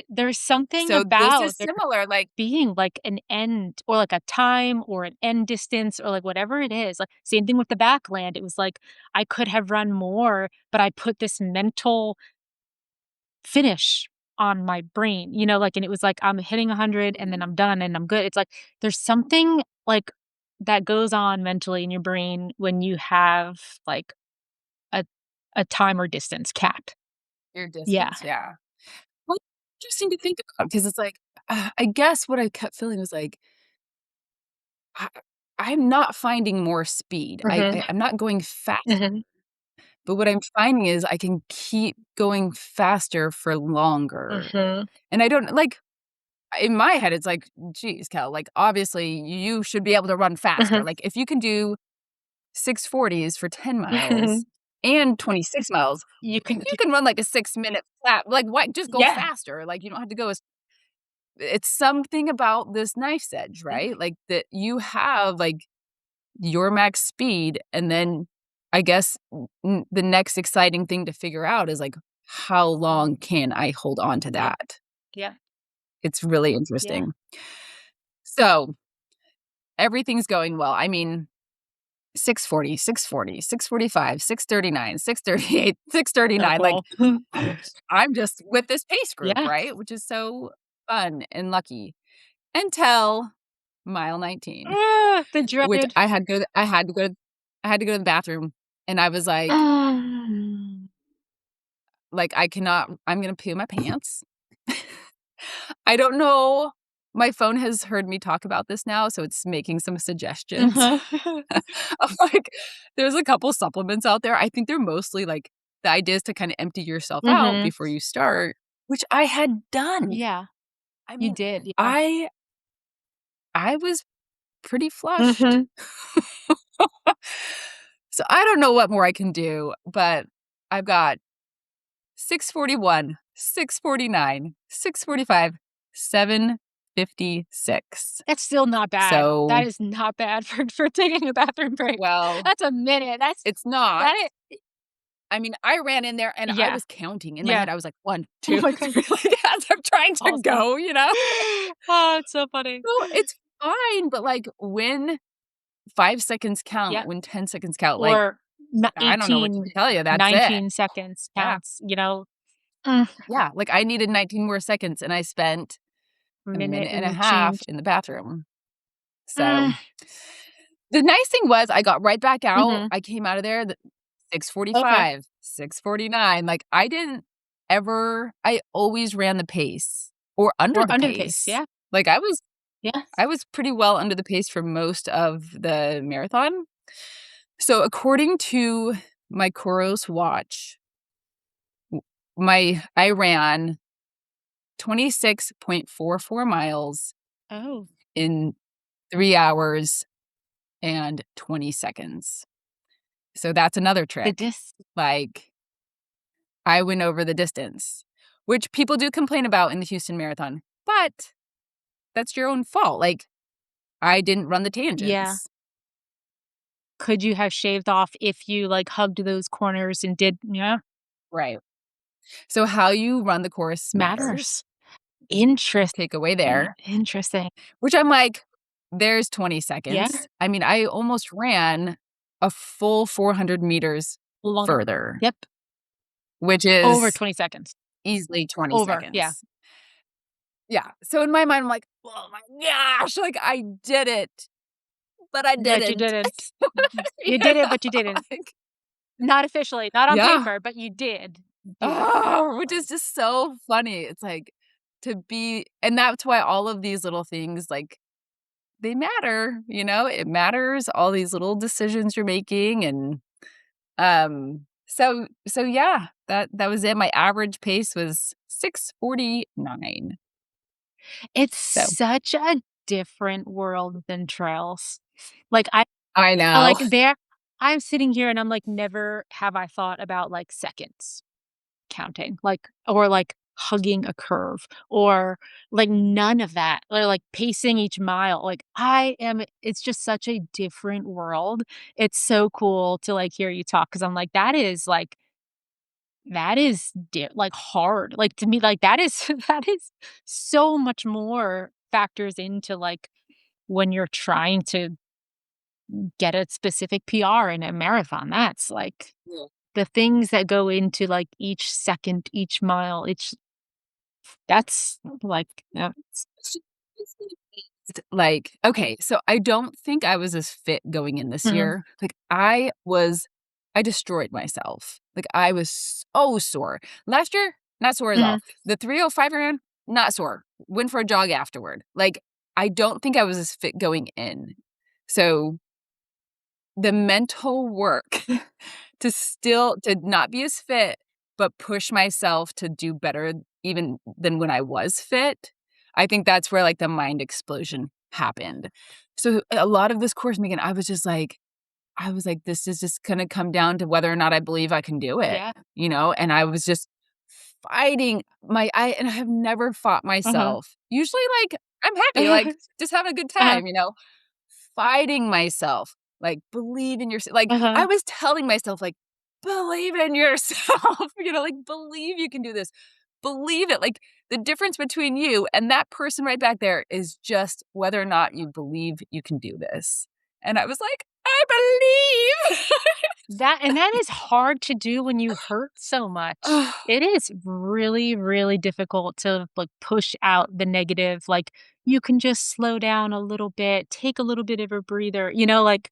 There's something "So this is about there similar," like. being, like, an end or, like, a time or an end distance or, like, whatever it is, like, same thing with the backland, it was like, I could have run more, but I put this mental finish on my brain, like, and it was like, I'm hitting 100 and then Mhm. I'm done and I'm good. It's like, there's something, like, that goes on mentally in your brain when you have, like, a a time or distance cap. Your Yeah. distance, yeah. Well, interesting to think about because it's like, I guess what I kept feeling was like, I I'm not finding more speed. Mhm, I'm not going fast, mhm, but what I'm finding is I can keep going faster for longer. mhm, And I don't like in my head, it's like, "Geez, Kel, like, obviously, you should be able to run faster." mhm. Like, if you can do 6:40s for 10 miles and 26 miles, You can you do can run, like, a 6-minute flat like, why just go yeah, faster, like, you don't have to go as it's something about this knife's edge, yeah, right? Like, that you have, like, your max speed, and then I guess the next exciting thing to figure out is, like, how long can I hold on to yeah, that? yeah, It's really yeah. interesting. So, everything's going well. I mean, 6:40, 6:40, 6:45, 6:39, 6:38, So 6:39, like, cool. I'm just with this pace group, Yeah. right? Which is so fun and lucky until mile 19, The which dreaded I had to go to the bathroom, and I was like, mm. like, I'm gonna poo my pants. I don't know. My phone has heard me talk about this now, so it's making some suggestions Mhm. of, like, there's a couple supplements out there. I think they're mostly, like, the idea is to kinda empty yourself out Mhm. before you start, which I had done. Yeah, I you mean, did, yeah. I was pretty flushed. Mhm. So, I don't know what more I can do, but I've got 6:41, 6:49, 6:45, 7:56. That's still not bad. So, That is not bad for taking a bathroom break. well, That's a minute. it's not. That is I mean, I ran in there and I yeah, was counting. In my yeah. head, I was like, 1, Oh 2, my god, 3, like, as I'm trying to awesome. go, you know? Oh, it's so funny. No, it's fine, but, like, when 5 seconds count, Yeah, when 10 seconds count, like, or I don't know what to 18, tell you, that's it. 19 seconds Yeah, counts, mm, yeah, like, I needed 19 more seconds, and I spent a minute minute and a and half change. in the bathroom. So, Mm, the nice thing was I got right back out. mhm, I came out of there okay. 6:45, 6:49, like, I always ran the pace or under Or the under the pace, pace. yeah, Like, yeah. I was pretty well under the pace for most of the marathon. So, according to my Coros watch, w I ran 26.44 miles Oh, in 3 hours and 20 seconds. So, that's another the trick. dis Like, I went over the distance, which people do complain about in the Houston Marathon, but that's your own fault. Like, I didn't run the yeah. tangents. Could you have shaved off if you, like, hugged those corners and did yeah, Right. So, how you run the course matters. matters. Interesting, Takeaway there, interesting. which I'm like, there's 20 Yeah, seconds. I mean, I almost ran a full 400 meters longer. further, Yep, which over is 20 seconds. easily 20 Over, yeah. seconds. Yeah. So, in my mind, I'm like, oh my gosh, like, I did it, but I But you didn't. didn't. You You did it, know? but you didn't. Like, Not officially, not on yeah. paper, but you did do it. Oh, which is just so funny. It's like to be and that's why all of these little things, like, they matter, you know? It matters, all these little decisions you're making and, so yeah, that was it. My average pace was 6:49. It's So, such a different world than trails. Like, I know. I'm sitting here and I'm like, never have I thought about, like, seconds counting, like or, like, hugging a curve or, like, none of that, or, like, pacing each mile, like, it's just such a different world. It's so cool to, like, hear you talk because 'cause I'm like, that is like, hard. Like, to me, like, that is that is so much more factors into, like, when you're trying to get a specific PR in a marathon. That's, like, Yeah. the things that go into, like, each second, each mile, each that's, like, yeah, it's Like, okay, so I don't think I was as fit going in this mhm, year. Like, I destroyed myself. Like, I was so sore. Last year, not sore at all. mhm. The 3:05 ran, not sore. Went for a jog afterward. Like, I don't think I was as fit going in. So, the mental work to not be as fit, but push myself to do better even than when I was fit, I think that's where, like, the mind explosion happened. So, a lot of this course, Megan, I was like, "This is just gonna come down to whether or not I believe I can do it," Yeah. you know? And I was just fighting I have never fought Uh-huh. myself. Usually, like, I'm happy, like, just having a good Uh-huh. time, you know? Fighting myself, like, believe in yourself. Like, Uh-huh. I was telling myself, like, "Believe in yourself," you know, like, "Believe you can do this. Believe it." Like, the difference between you and that person right back there is just whether or not you believe you can do this. And I was like, "I believe." That is hard to do when you hurt so much. Ugh, It is really, really difficult to, like, push out the negative, like, you can just slow down a little bit, take a little bit of a breather, like,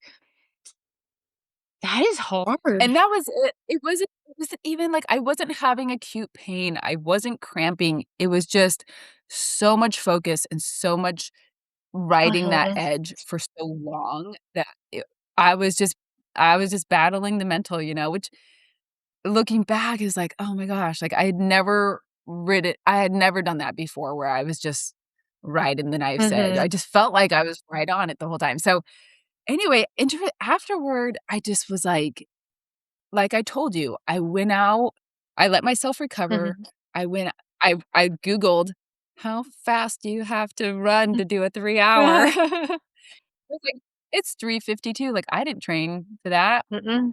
that is hard. and that was it. It wasn't it wasn't even like I wasn't having acute pain, I wasn't cramping, it was just so much focus and so much riding that Mhm. edge for so long that I was just I was just battling the mental, which looking back is like, "Oh my gosh," like, I had never done that before where I was just riding the knife's edge. I Mhm. just felt like I was right on it the whole time. So, anyway, afterward, I just was like I told you, I went out, I let myself recover, Mhm. I went I Googled, "How fast do you have to run to do a 3 hour?" I was like, "It's 3:52," like, I didn't train for that, Mm-mm.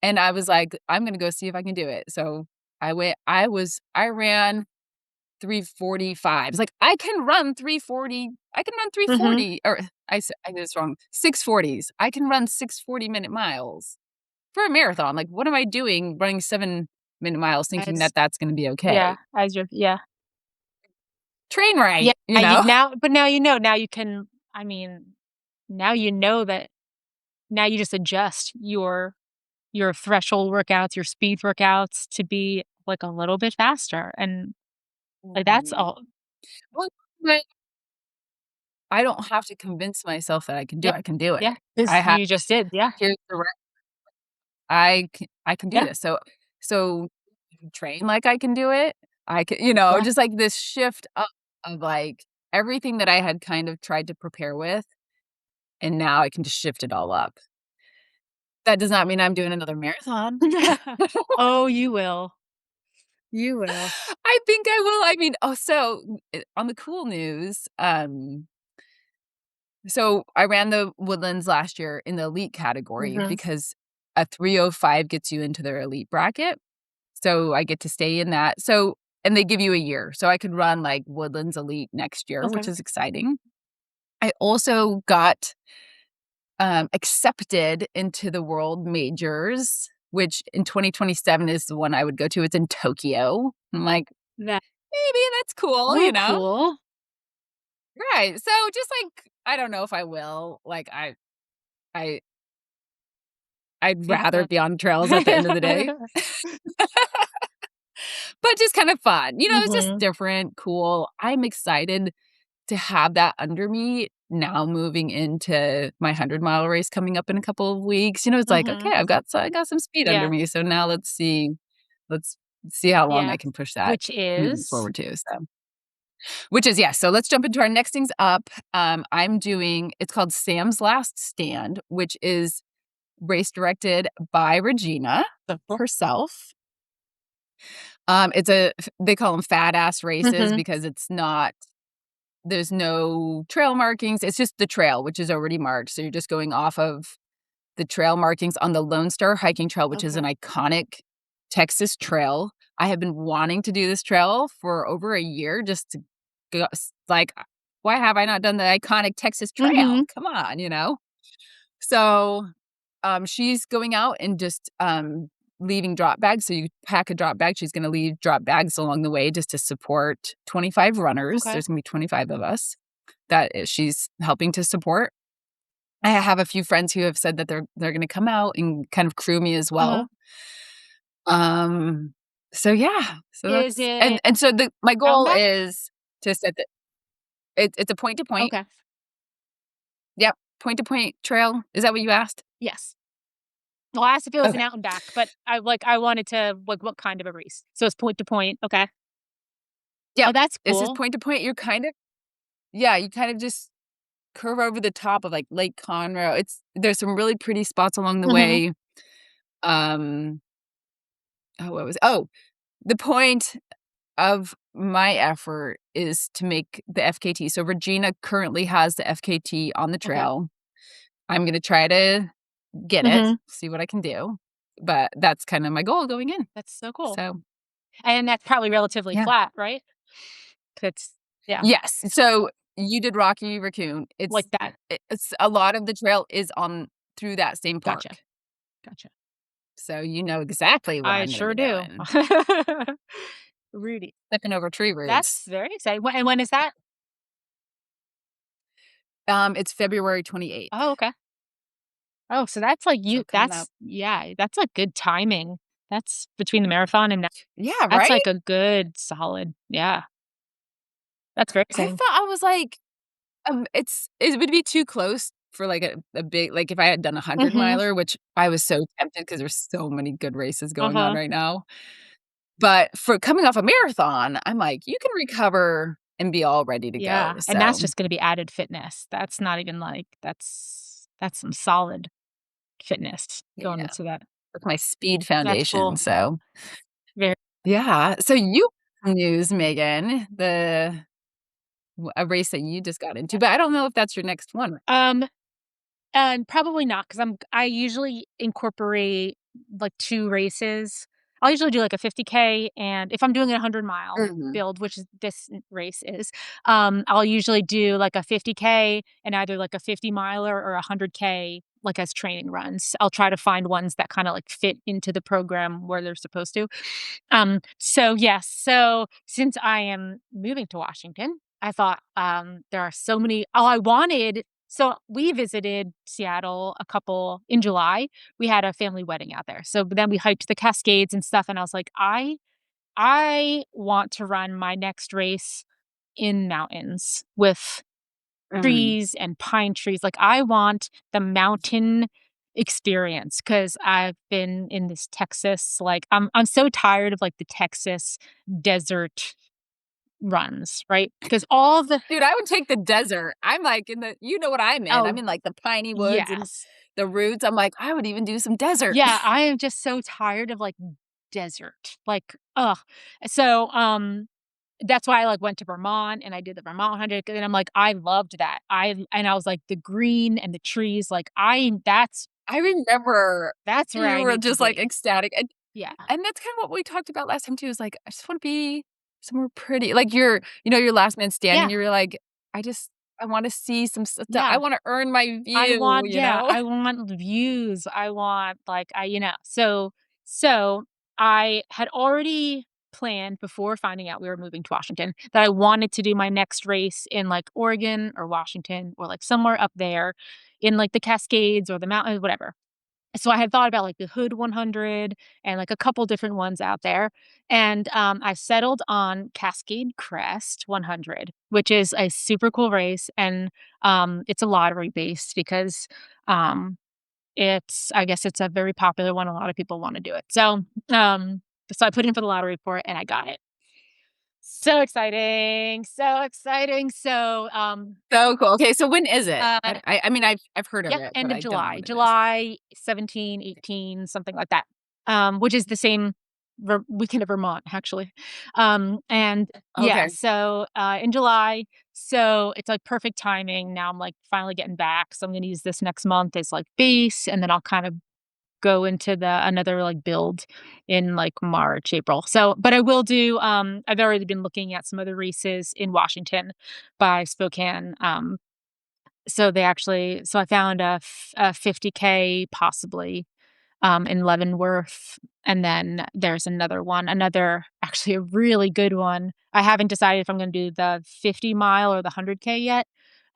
and I was like, "I'm gonna go see if I can do it." So, I ran 3:45. It's like, I can run Mhm. 3:40 or I did this wrong, 6:40s. I can run 6:40-minute miles for a marathon. Like, what am I doing running 7-minute miles thinking As that that's gonna be yeah, okay? as your yeah. Train Yeah, right, you you know? now but now you know, now you can I mean, now you know that now you just adjust your threshold workouts, your speed workouts to be, like, a little bit faster, and, like, that's Mhm. all Well, but I don't have to convince myself that I can do yeah, it, I can do yeah, it. I 'cause have you just did, yeah, here's the re I can do yeah, this. So train like I can do it. yeah, Just like this shift up of like everything that I had kind of tried to prepare with, and now I can just shift it all up. That does not mean I'm doing another marathon. Oh, you will. You will. I think I will. I mean, on the cool news, so I ran the Woodlands last year in the elite category Mhm. because a 3:05 gets you into their elite bracket. So I get to stay in that. And they give you a year. So I could run like Woodlands Elite next year, which Okay. is exciting. I also got accepted into the world majors, which in 2027 is the one I would go to. It's in Tokyo. I'm like, That maybe that's cool, oh, cool. Right. So just like I don't know if I will. Like I I'd Yeah, rather that be on trails at the end of the day. But just kind of fun. It's just Mhm. different, cool. I'm excited to have that under me now moving into my 100-mile race coming up in a couple of weeks. It's like, "Okay, Mhm. I got some speed under Yeah, me, so now let's see how long I yeah. can push that Which moving is forward too." So which is yes, so let's jump into our next things up. It's called Sam's Last Stand, which is race directed by Regina so cool. herself. They call them fat ass races Mhm. because there's no trail markings. It's just the trail, which is already marked. So you're just going off of the trail markings on the Lone Star Hiking Trail, which is an Okay. iconic Texas trail. I have been wanting to do this trail for over a year just to go, like, why have I not done the iconic Texas trail? Mhm. Come on. So she's going out and just leaving drop bags. So you pack a drop bag. She's going to leave drop bags along the way just to support 25 runners. Okay. There's going to be 25 of us she's helping to support. I have a few friends who have said that they're gonna come out and kind of crew me as Uh-huh. well. Um, so yeah, so Is that's it and so the my out and goal back? is to set the it's a point to point. Okay. Yep, point to point trail. Is that what you asked? Yes. Well, I asked if it was an Okay. out and back, but I wanted to like, what kind of a race? So it's point to point, okay. Oh, Yep, that's it's just cool. point to point. You kind of just curve over the top of, like, Lake Conroe. There's some really pretty spots along the Mhm. way. Um, the point of my effort is to make the FKT. So Regina currently has the FKT on the Okay. trail. I'm gonna try to get it, Mhm. see what I can do, but that's kinda my goal going in. That's so cool. So, And that's probably relatively yeah. flat, right? 'Cause it's yeah, Yes, so you did Rocky Raccoon. like that. It's a lot of the trail is on through that same Gotcha, park, gotcha. so you know exactly what I I'm gonna sure be do. doing, Rudy. flipping over tree That's roots. very exciting. When is that? It's February 28th, Oh, okay. Oh, so that's like so you coming up. that's yeah, that's like good timing That's between the marathon and Yeah, that's right? like a good solid yeah. That's very I exciting. thought I was like, it would be too close for, like, a big like, if I had done a 100 Mhm. miler, which I was so tempted because there's so many good races going on Uh-huh. right now. But for coming off a marathon, I'm like, "You can recover and be all ready to go." Yeah, and that's So, just gonna be added fitness. That's not even like that's some solid fitness going yeah, into that. with my speed That's foundation, cool. so Very yeah. So you news, Megan, a race that you just got into, but I don't know if that's your next one. um And probably not, because I usually incorporate, like, 2 races. I'll usually do, like, a 50K, and if I'm doing a 100-mile Mhm. build, which is this race is, I'll usually do, like, a 50K and either, like, a 50-miler or a 100K, like, as training runs. I'll try to find ones that kinda, like, fit into the program where they're supposed to. So, yes, so since I am moving to Washington, I thought, there are so many I wanted so we visited Seattle a couple in July. We had a family wedding out there. So but then we hiked the Cascades and stuff, and I was like, I want to run my next race in mountains with Mhm. trees and pine trees. Like, I want the mountain experience because 'cause I've been in this Texas, like, I'm so tired of, like, the Texas desert runs, right? Because all the Dude, I would take the desert. I'm, like, in the you know what I'm in. I'm Oh, in, like, the piney woods and yes. the roots. I'm like, I would even do some desert. Yeah, I am just so tired of, like, desert, like, ugh. So, that's why I, like, went to Vermont and I did the Vermont 100, and I'm like, I loved that. I was like, the green and the trees, like, I I remember that's where you I were need to just, like, be. ecstatic, Yeah. and that's kinda what we talked about last time too, is, like, I just wanna be somewhere pretty. Like, you're last man standing, Yeah, you're like, I wanna see some stuff. I yeah. wanna earn my view, you know? I want views, I want, like, so I had already planned before finding out we were moving to Washington that I wanted to do my next race in, like, Oregon or Washington or, like, somewhere up there in, like, the Cascades or the mountains, whatever. So I had thought about, like, the Hood 100 and, like, a couple different ones out there, and, I settled on Cascade Crest 100, which is a super cool race, and, it's a lottery based because, um, it's I guess it's a very popular one, a lot of people wanna do it. So I put in for the lottery for it, and I got it. So exciting, so exciting. So cool. Okay, so when is it? Uh I mean, I've heard of Yeah, it, but end of I don't know July. when it is. July 17, 18, something like that, which is the same weekend of Vermont, actually. And yeah, Okay. so, in July, so it's, like, perfect timing. Now I'm, like, finally getting back, so I'm gonna use this next month as, like, base, and then I'll kind of go into the another, like, build in, like, March, April. So but I will do, I've already been looking at some other races in Washington by Spokane, so I found a 50K possibly, in Leavenworth, and then there's another actually a really good one. I haven't decided if I'm gonna do the 50 mile or the 100K yet.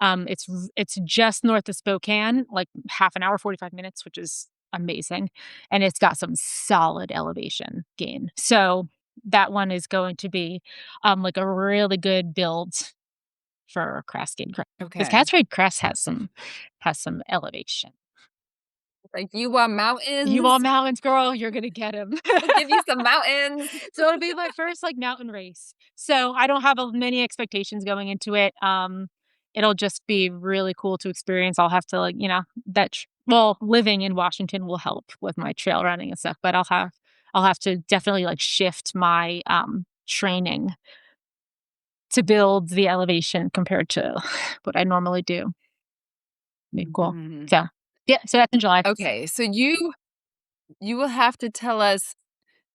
It's just north of Spokane, like half an hour, 45 minutes, which is amazing, and it's got some solid elevation gain. So that one is going to be, like a really good build for Cascade Crest, because Okay. Cascade Crest has some elevation. Like, "You want You want mountains? mountains, girl, you're gonna get 'em. I'll give you some mountains." So it'll be my first, like, mountain race. So I don't have, many expectations going into it. It'll just be really cool to experience. I'll have to, like, living in Washington will help with my trail running and stuff, but I'll have to definitely, like, shift my, training to build the elevation compared to what I normally do. Be cool. Mhm. So, yeah, so that's in July. Okay, so you will have to tell us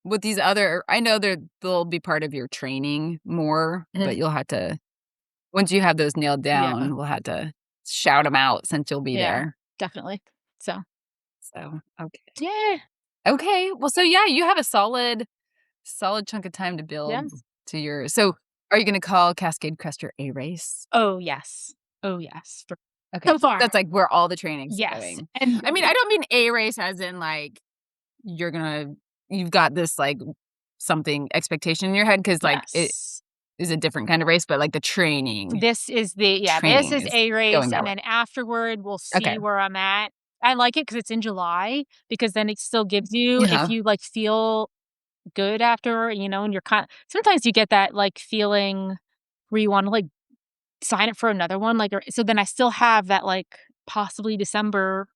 what these other I know they'll be part of your training more, Mhm. but you'll have to once you have those nailed Yeah, down, we'll have to shout them out since you'll be yeah, there. definitely. So, So, okay. yeah, Okay, well, so yeah, you have a solid chunk of time to yeah. build to your so, are you gonna call Cascade Crest your A race? Oh, yes. Oh, yes, for Okay, so far. that's, like, where all the training's Yes, going. and I mean, I don't mean A race as in, like, you're gonna you've got this, like, something expectation in your head because like, it Yes. is a different kind of race, but, like, the This training is is a race, going that and way. then afterward, we'll Okay. see where I'm at. I like it because it's in July, because then it still gives you, if Yeah. you, like, feel good after, and you're sometimes you get that, like, feeling where you wanna, like, sign up for another one, like, or so then I still have that, like, possibly December,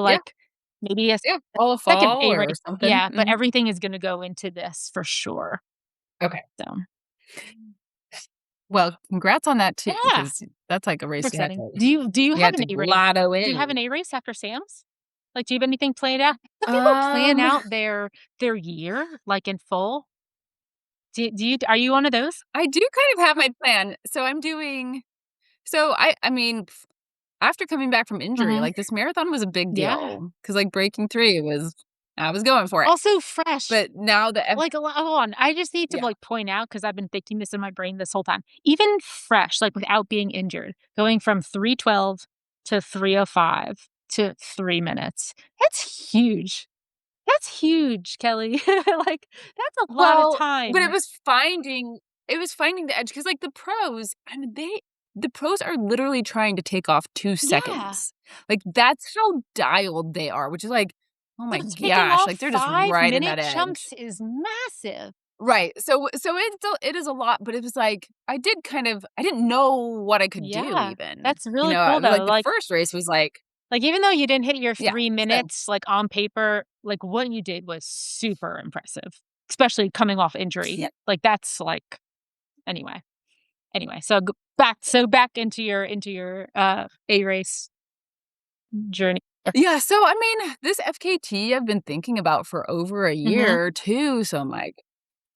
Yeah, like, maybe yeah, fall second fall A or race. something. Yeah, but Mhm. everything is gonna go into this for sure, Okay. so Well, congrats on that too, yeah, because that's like a super race exciting. Do you you have have an to A race? lotto Do you have in. an A race after Sam's? Like, do you have anything planned out? Some people plan Um, out their year, like, in full. Do you are you one of those? I do kind of have my plan. So I'm doing so I mean, after coming back from injury, Mhm. like, this marathon was a big Yeah. deal because like, breaking 3 was I was going for it. Also fresh. But now the F Like, hold on, I just need to, yeah. like, point out, because 'cause I've been thinking this in my brain this whole time. Even fresh, like, without being injured, going from 3:12 to 3:05 to 3 minutes. That's huge. That's huge, Kelly. Like, that's a lot of Well, but time. it was finding the edge because like, I mean, the pros are literally trying to take off 2 Yeah. seconds. Like, that's how dialed they are, which is like, "Oh my So taking gosh," off like, they're just right in that 5-minute edge. chunks is massive. Right, so it is a lot, but it was like, I didn't know what I could do Yeah. even, That's really cool, though. like, the first race was Like, even though you didn't hit your yeah, 3 so minutes, like, on paper, like, what you did was super impressive, especially coming off injury. yeah. Like, that's, like anyway. Anyway, so back into your A race journey. Yeah, so, I mean, this FKT I've been thinking about for over a Mhm, year too, so I'm like,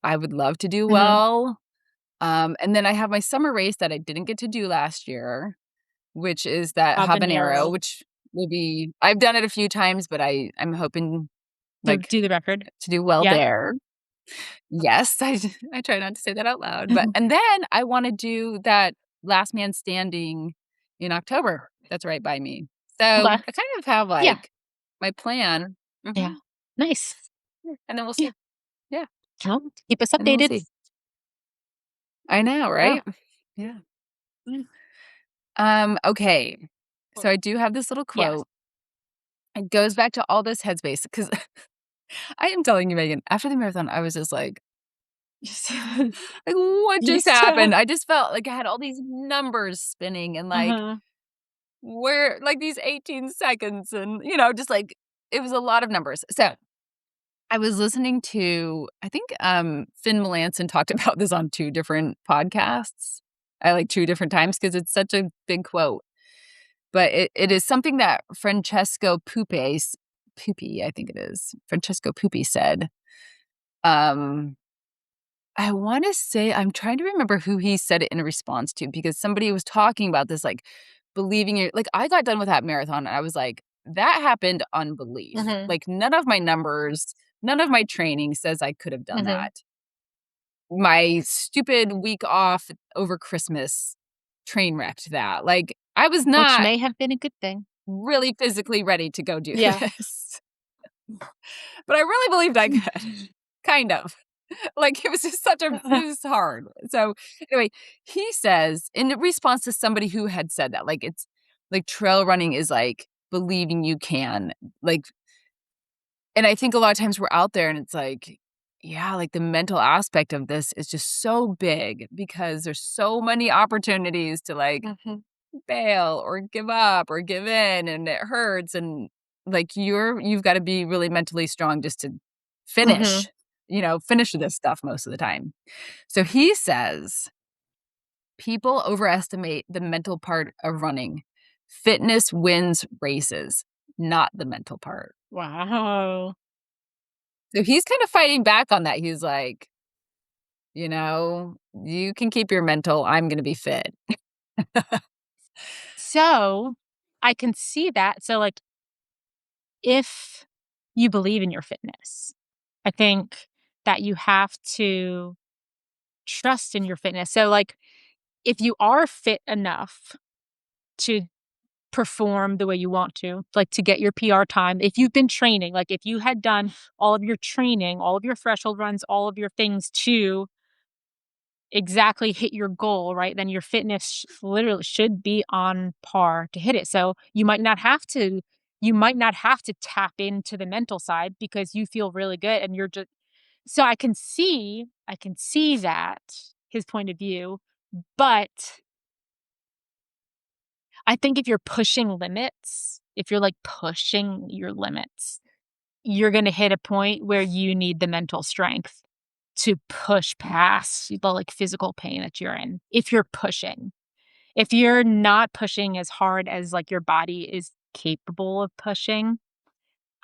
I would love to do mhm. well. And then I have my summer race that I didn't get to do last year, which is that habanero, Habanero. which will be I've done it a few times, but I'm hoping, To like, do the record. to do well Yeah. there. Yes, I try not to say that out loud, but and then I wanna do that last man standing in October. That's right by me. So, Okay. I kind of have, Yeah. like, my plan. Yeah. Mhm. Nice. And then we'll Yeah. see. Yeah, Well, keep us and then we'll updated. see. I know, Yeah. right? Yeah. Mm. Okay. So I do have this little Yes. quote. It goes back to all this headspace because I am telling you, Megan, after the marathon, I was just like, just like, what just Yes. happened? I just felt like I had all these numbers spinning and like Uh-huh. where like these 18 seconds and just like it was a lot of numbers. So I was listening to, I think Finn Melanson talked about this on 2 different podcasts. I like 2 different times because it's such a big quote. But it is something that Puppi, I think it is, Francesco Puppi said. Um, I wanna say I'm trying to remember who he said it in response to because somebody was talking about this, like, believing it like, I got done with that marathon, and I was like, "That happened on belief." Mhm. Like, none of my numbers, none of my training says I could have done Mhm. that. My stupid week off over Christmas train wrecked that. Like, I was Which not may have been a good thing. really physically ready to go do Yeah. this. But I really believed I could, kind of. Like, it was just it was hard. So, anyway, he says in response to somebody who had said that, like, it's like trail running is like believing you can. Like, and I think a lot of times we're out there and it's like, yeah, like the mental aspect of this is just so big because there's so many opportunities to like Mhm. fail or give up or give in and it hurts and like you've got to be really mentally strong just to Mhm. finish finish this stuff most of the time. So he says people overestimate the mental part of running. Fitness wins races, not the mental part. Wow. So he's kind of fighting back on that. He's like, you can keep your mental, I'm going to be fit. So, I can see that. So, like, if you believe in your fitness, I think that you have to trust in your fitness. So, like, if you are fit enough to perform the way you want to, like, to get your PR time. If you've been training, like, if you had done all of your training, all of your threshold runs, all of your things to exactly hit your goal, right? Then your fitness literally should be on par to hit it. So you might not have to tap into the mental side because you feel really good and you're just so I can see that his point of view, but I think if you're pushing limits, if you're like pushing your limits, you're going to hit a point where you need the mental strength to push past the like physical pain that you're in. If you're pushing, if you're not pushing as hard as like your body is capable of pushing,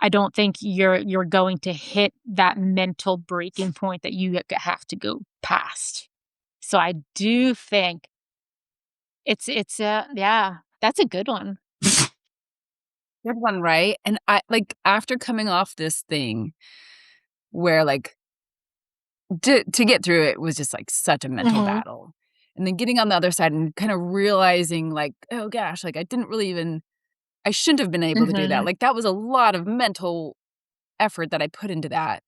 I don't think you're going to hit that mental breaking point that you have to go past. So I do think yeah, that's a good one. Good one, right? And I like, after coming off this thing where, like, to get through it was just, like, such a mental Mhm. battle, and then getting on the other side and kinda realizing, like, "Oh gosh, like, I shouldn't have been able to do that." Mhm. Like, that was a lot of mental effort that I put into that.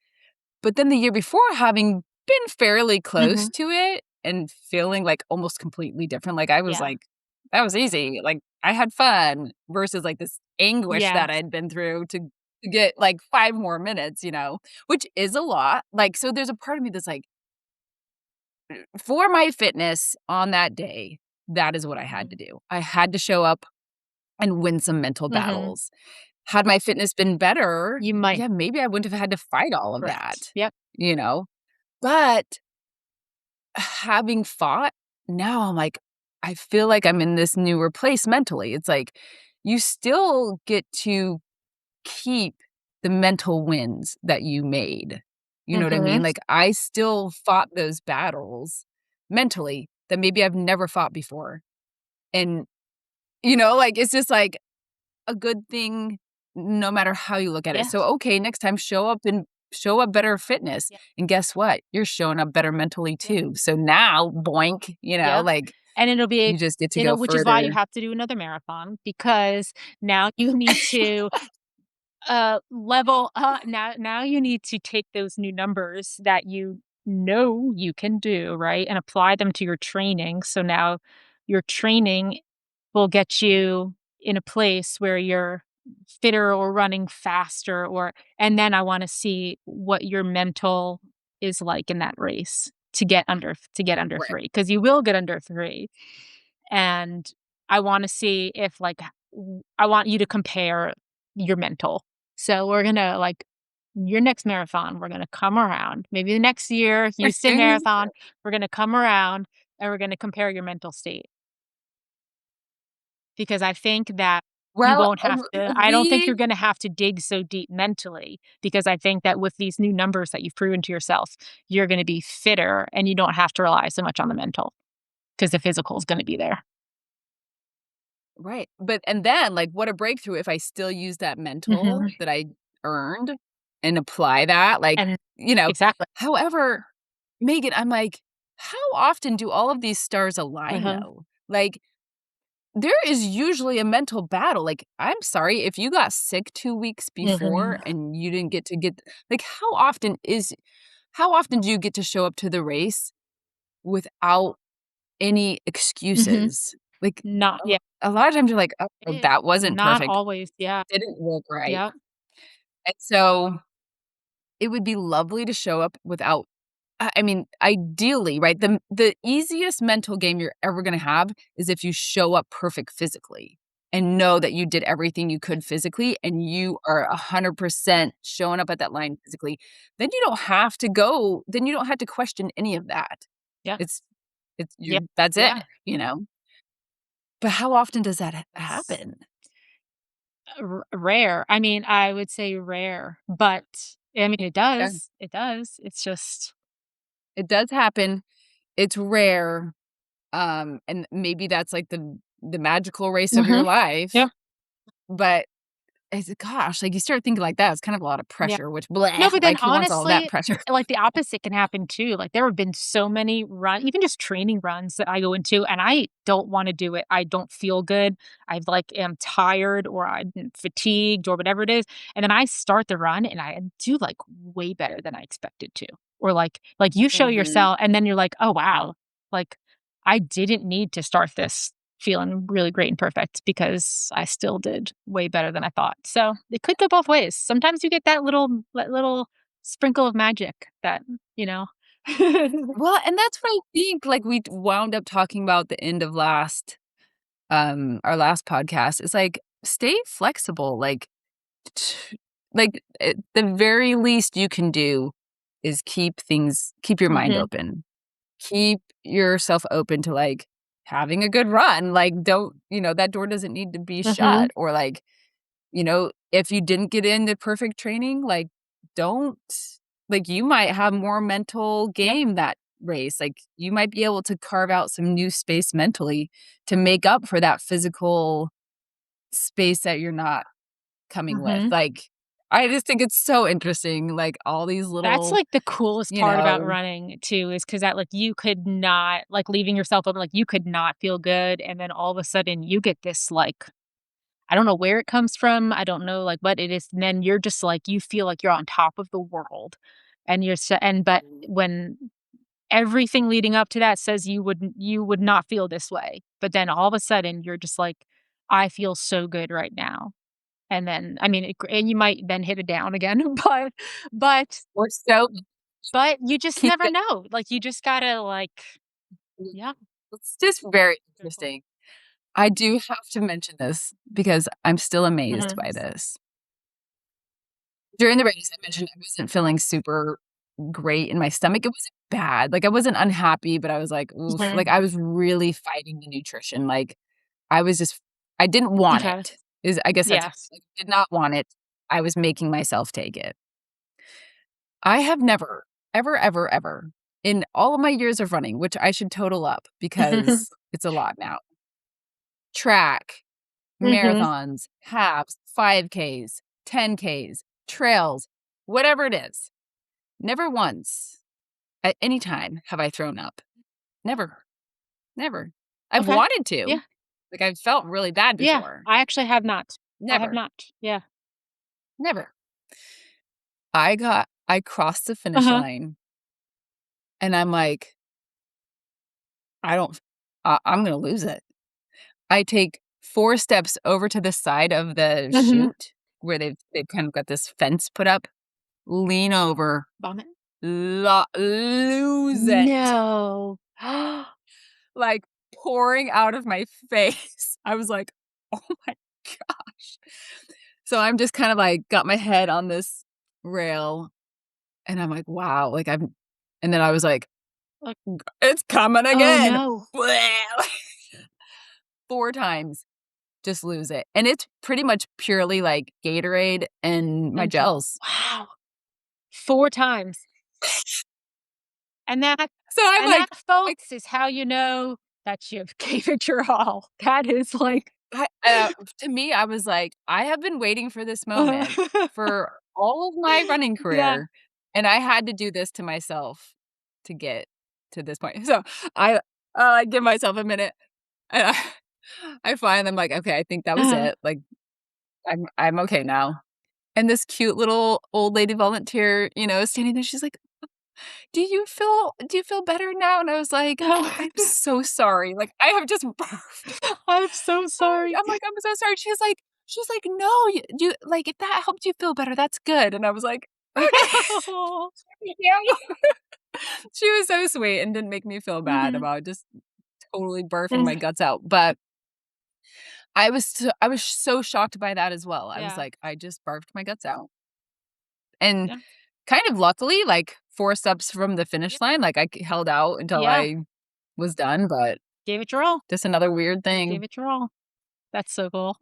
But then the year before, having been fairly close Mhm. to it and feeling, like, almost completely different, like, I was Yeah. like, "That was easy." Like, I had fun versus, like, this anguish that Yes. I'd been through to get, like, 5 more minutes, which is a lot. Like, so there's a part of me that's like, for my fitness on that day, that is what I had to Mhm. do. I had to show up and win some mental Mhm. battles. Had my fitness been better, You might. yeah, maybe I wouldn't have had to fight all of Correct. that, Yep. you know? But having fought, now I'm like, I feel like I'm in this newer place mentally. It's like, you still get to keep the mental wins that you made. You know what I Mhm. mean? Like, I still fought those battles mentally that maybe I've never fought before. And, like, it's just like a good thing no matter how you look at it. So, Yes. okay, next time show up better fitness. Yep. And guess what? You're showing up better mentally Yep. too. So now, boink, Yep. like, And you just get to go which is why you further. have to do another marathon because now you need to level now you need to take those new numbers that you know you can do, right? And apply them to your training. So now your training will get you in a place where you're fitter or running faster or and then I want to see what your mental is like in that race to get under Right. 3 because you will get under 3 and I want to see if like I want you to compare your mental. So we're gonna like your next marathon, we're gonna come around. Maybe the next year, Houston Marathon, we're gonna come around and we're gonna compare your mental state because I think that you Well, won't have to. I don't think you're we gonna have to dig so deep mentally because I think that with these new numbers that you've proven to yourself, you're gonna be fitter and you don't have to rely so much on the mental because the physical is gonna be there. right. But and then, like, what a breakthrough if I still use that mental Mhm. that I earned and apply that, like, And you know. exactly. However, Megan, I'm like, how often do all of these stars align Mhm. though? Like, there is usually a mental battle. Like, I'm sorry, if you got sick 2 weeks before Mhm. and you didn't get to get like, how often do you get to show up to the race without any Mhm. excuses? Like, Not a yeah. a lot of times you're like, "Oh, that wasn't Not perfect. always, yeah. Didn't work right." Yep. And so, it would be lovely to show up without I mean, ideally, right? The easiest mental game you're ever gonna have is if you show up perfect physically and know that you did everything you could physically and you are 100% showing up at that line physically. Then you don't have to question any of that. Yeah. It's Yeah. that's Yeah. it. But how often does that It's happen? rare. I mean, I would say rare, but I mean, it Yeah, does. It does. It's just it does happen. It's rare, and maybe that's, like, the magical race of your Mhm. Yeah. life, but gosh, like, you start thinking like that, it's kind of a lot of Yeah. pressure, which bleh, No, but then like, who wants all of that honestly, pressure? like, the opposite can happen too, like, there have been so many even just training runs that I go into, and I don't wanna do it, I don't feel good, I, like, am tired or I'm fatigued or whatever it is, and then I start the run, and I do, like, way better than I expected to, or, like, you show Mhm. yourself and then you're like, "Oh, wow," like, I didn't need to start this feeling really great and perfect because I still did way better than I thought. So, it could go both ways. Sometimes you get that little sprinkle of magic that, you know? Well, and that's what I think, like, we wound up talking about the end of our last podcast. It's like, stay flexible, like, t the very least you can do is keep your mind Mhm, open. Keep yourself open to, like, having a good run, like, don't that door doesn't need to be mhm, shut, or, like, if you didn't get into perfect training, like, don't like, you might have more mental yep, game that race, like, you might be able to carve out some new space mentally to make up for that physical space that you're not coming with, mhm. like, I just think it's so interesting, like, all these That's, little, like, the coolest you part about know running too is because that, like, you could not like, leaving yourself open, like, you could not feel good, and then all of a sudden you get this, like I don't know where it comes from, I don't know, like, what it is, and then you're just, like you feel like you're on top of the world, and you're so and but when everything leading up to that says you would not feel this way, but then all of a sudden, you're just like, "I feel so good right now." And then, I mean, and you might then hit it down again, but we're so but you just keep never it know, like, you just gotta, like yeah, it's just very very cool. interesting. I do have to mention this because I'm still amazed Mhm, by this. During the race, I mentioned I wasn't feeling super great in my stomach. It wasn't bad, like, I wasn't unhappy, but I was like, "Oof," mhm, like, I was really fighting the nutrition, like, I was just I didn't want okay, it, I guess that's yes, like, did not want it. I was making myself take it. I have never, ever, ever, ever, in all of my years of running, which I should total up because it's a lot now, track, mhm, marathons, halves, 5Ks, 10Ks, trails, whatever it is. Never once at any time have I thrown up. Never, never. I've okay, wanted to. yeah, Like, I've felt really bad yeah, before. I actually have not. I have Never, not, yeah. never. I crossed the finish Uh-huh, line and I'm like, I don't, I'm going to lose it. I take 4 steps over to the side of the mhm, chute where they've kind of got this fence put up, lean over, vomit? lose it, No. like, pouring out of my face. I was like, "Oh my gosh." So I'm just kind of, like, got my head on this rail, and I'm like, "Wow," like, and then I was like, Like, "It's coming oh, again." no. 4 times, just lose it, and it's pretty much purely, like, Gatorade and my And gel. gels. Wow. 4 times. And that So I'm and that, like folks, is how you know that you've gave it your all. That is like I to me, I was like, "I have been waiting for this moment for all of my running Yeah. career, and I had to do this to myself to get to this point." So, I I give myself a minute, and I finally I'm like, "Okay, I think that was Uh-huh. it, like, I'm okay now." And this cute little old lady volunteer, is standing there, she's like, "Do you feel better now?" And I was like, "I'm so sorry, like, I have just barfed." I'm so sorry. I'm like, "I'm so sorry." She's like, "No, you like, if that helped you feel better, that's good." And I was like, "Okay." Yeah. She was so sweet and didn't make me feel bad Mhm. about just totally barfing my guts out, but I was so shocked by that as well. I was Yeah. like, "I just barfed my guts out." And Yeah. kind of luckily, like, 4 steps from the Yeah. finish line, like, held out until Yeah. I was done, but Gave it your all. just another weird Gave thing. it your all. That's so cool.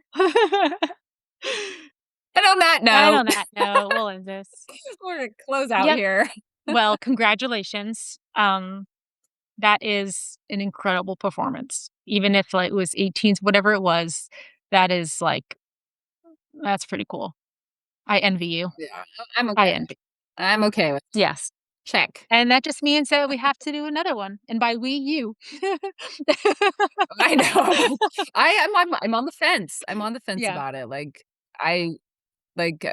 And on that And note, on that note, we'll end this. we're gonna close out Yep. here. Well, congratulations. That is an incredible performance. Even if, like, it was 18s, whatever it was, that is, like That's pretty cool. I envy you. Yeah, I'm I okay. envy. I'm okay with Yes. check. And that just means that we have to do another one, and by we, you. I know. I'm on the fence. I'm on the fence Yeah, about it. I like,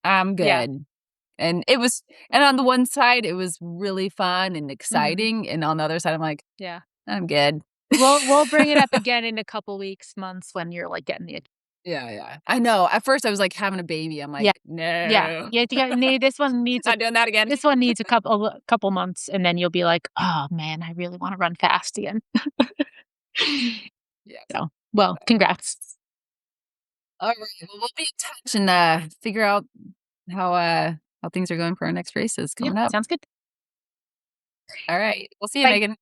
I'm yeah, good. And it was and on the one side, it was really fun and mhm, exciting, and on the other side, I'm like, yeah. "I'm good." We'll bring it up again in a couple weeks, months when you're, like, getting the Yeah, yeah. I know. At first, I was like having a baby. I'm yeah, like, yeah. "No, Yeah, you need not doing that again." this one needs a couple months, and then you'll be like, "Oh, man, I really wanna run fast again." Yeah, So, well, congrats. alright, well, we'll be in touch and, figure out how things are going for our next races Yeah, coming up. sounds good. Alright, we'll see you, Bye. Megan.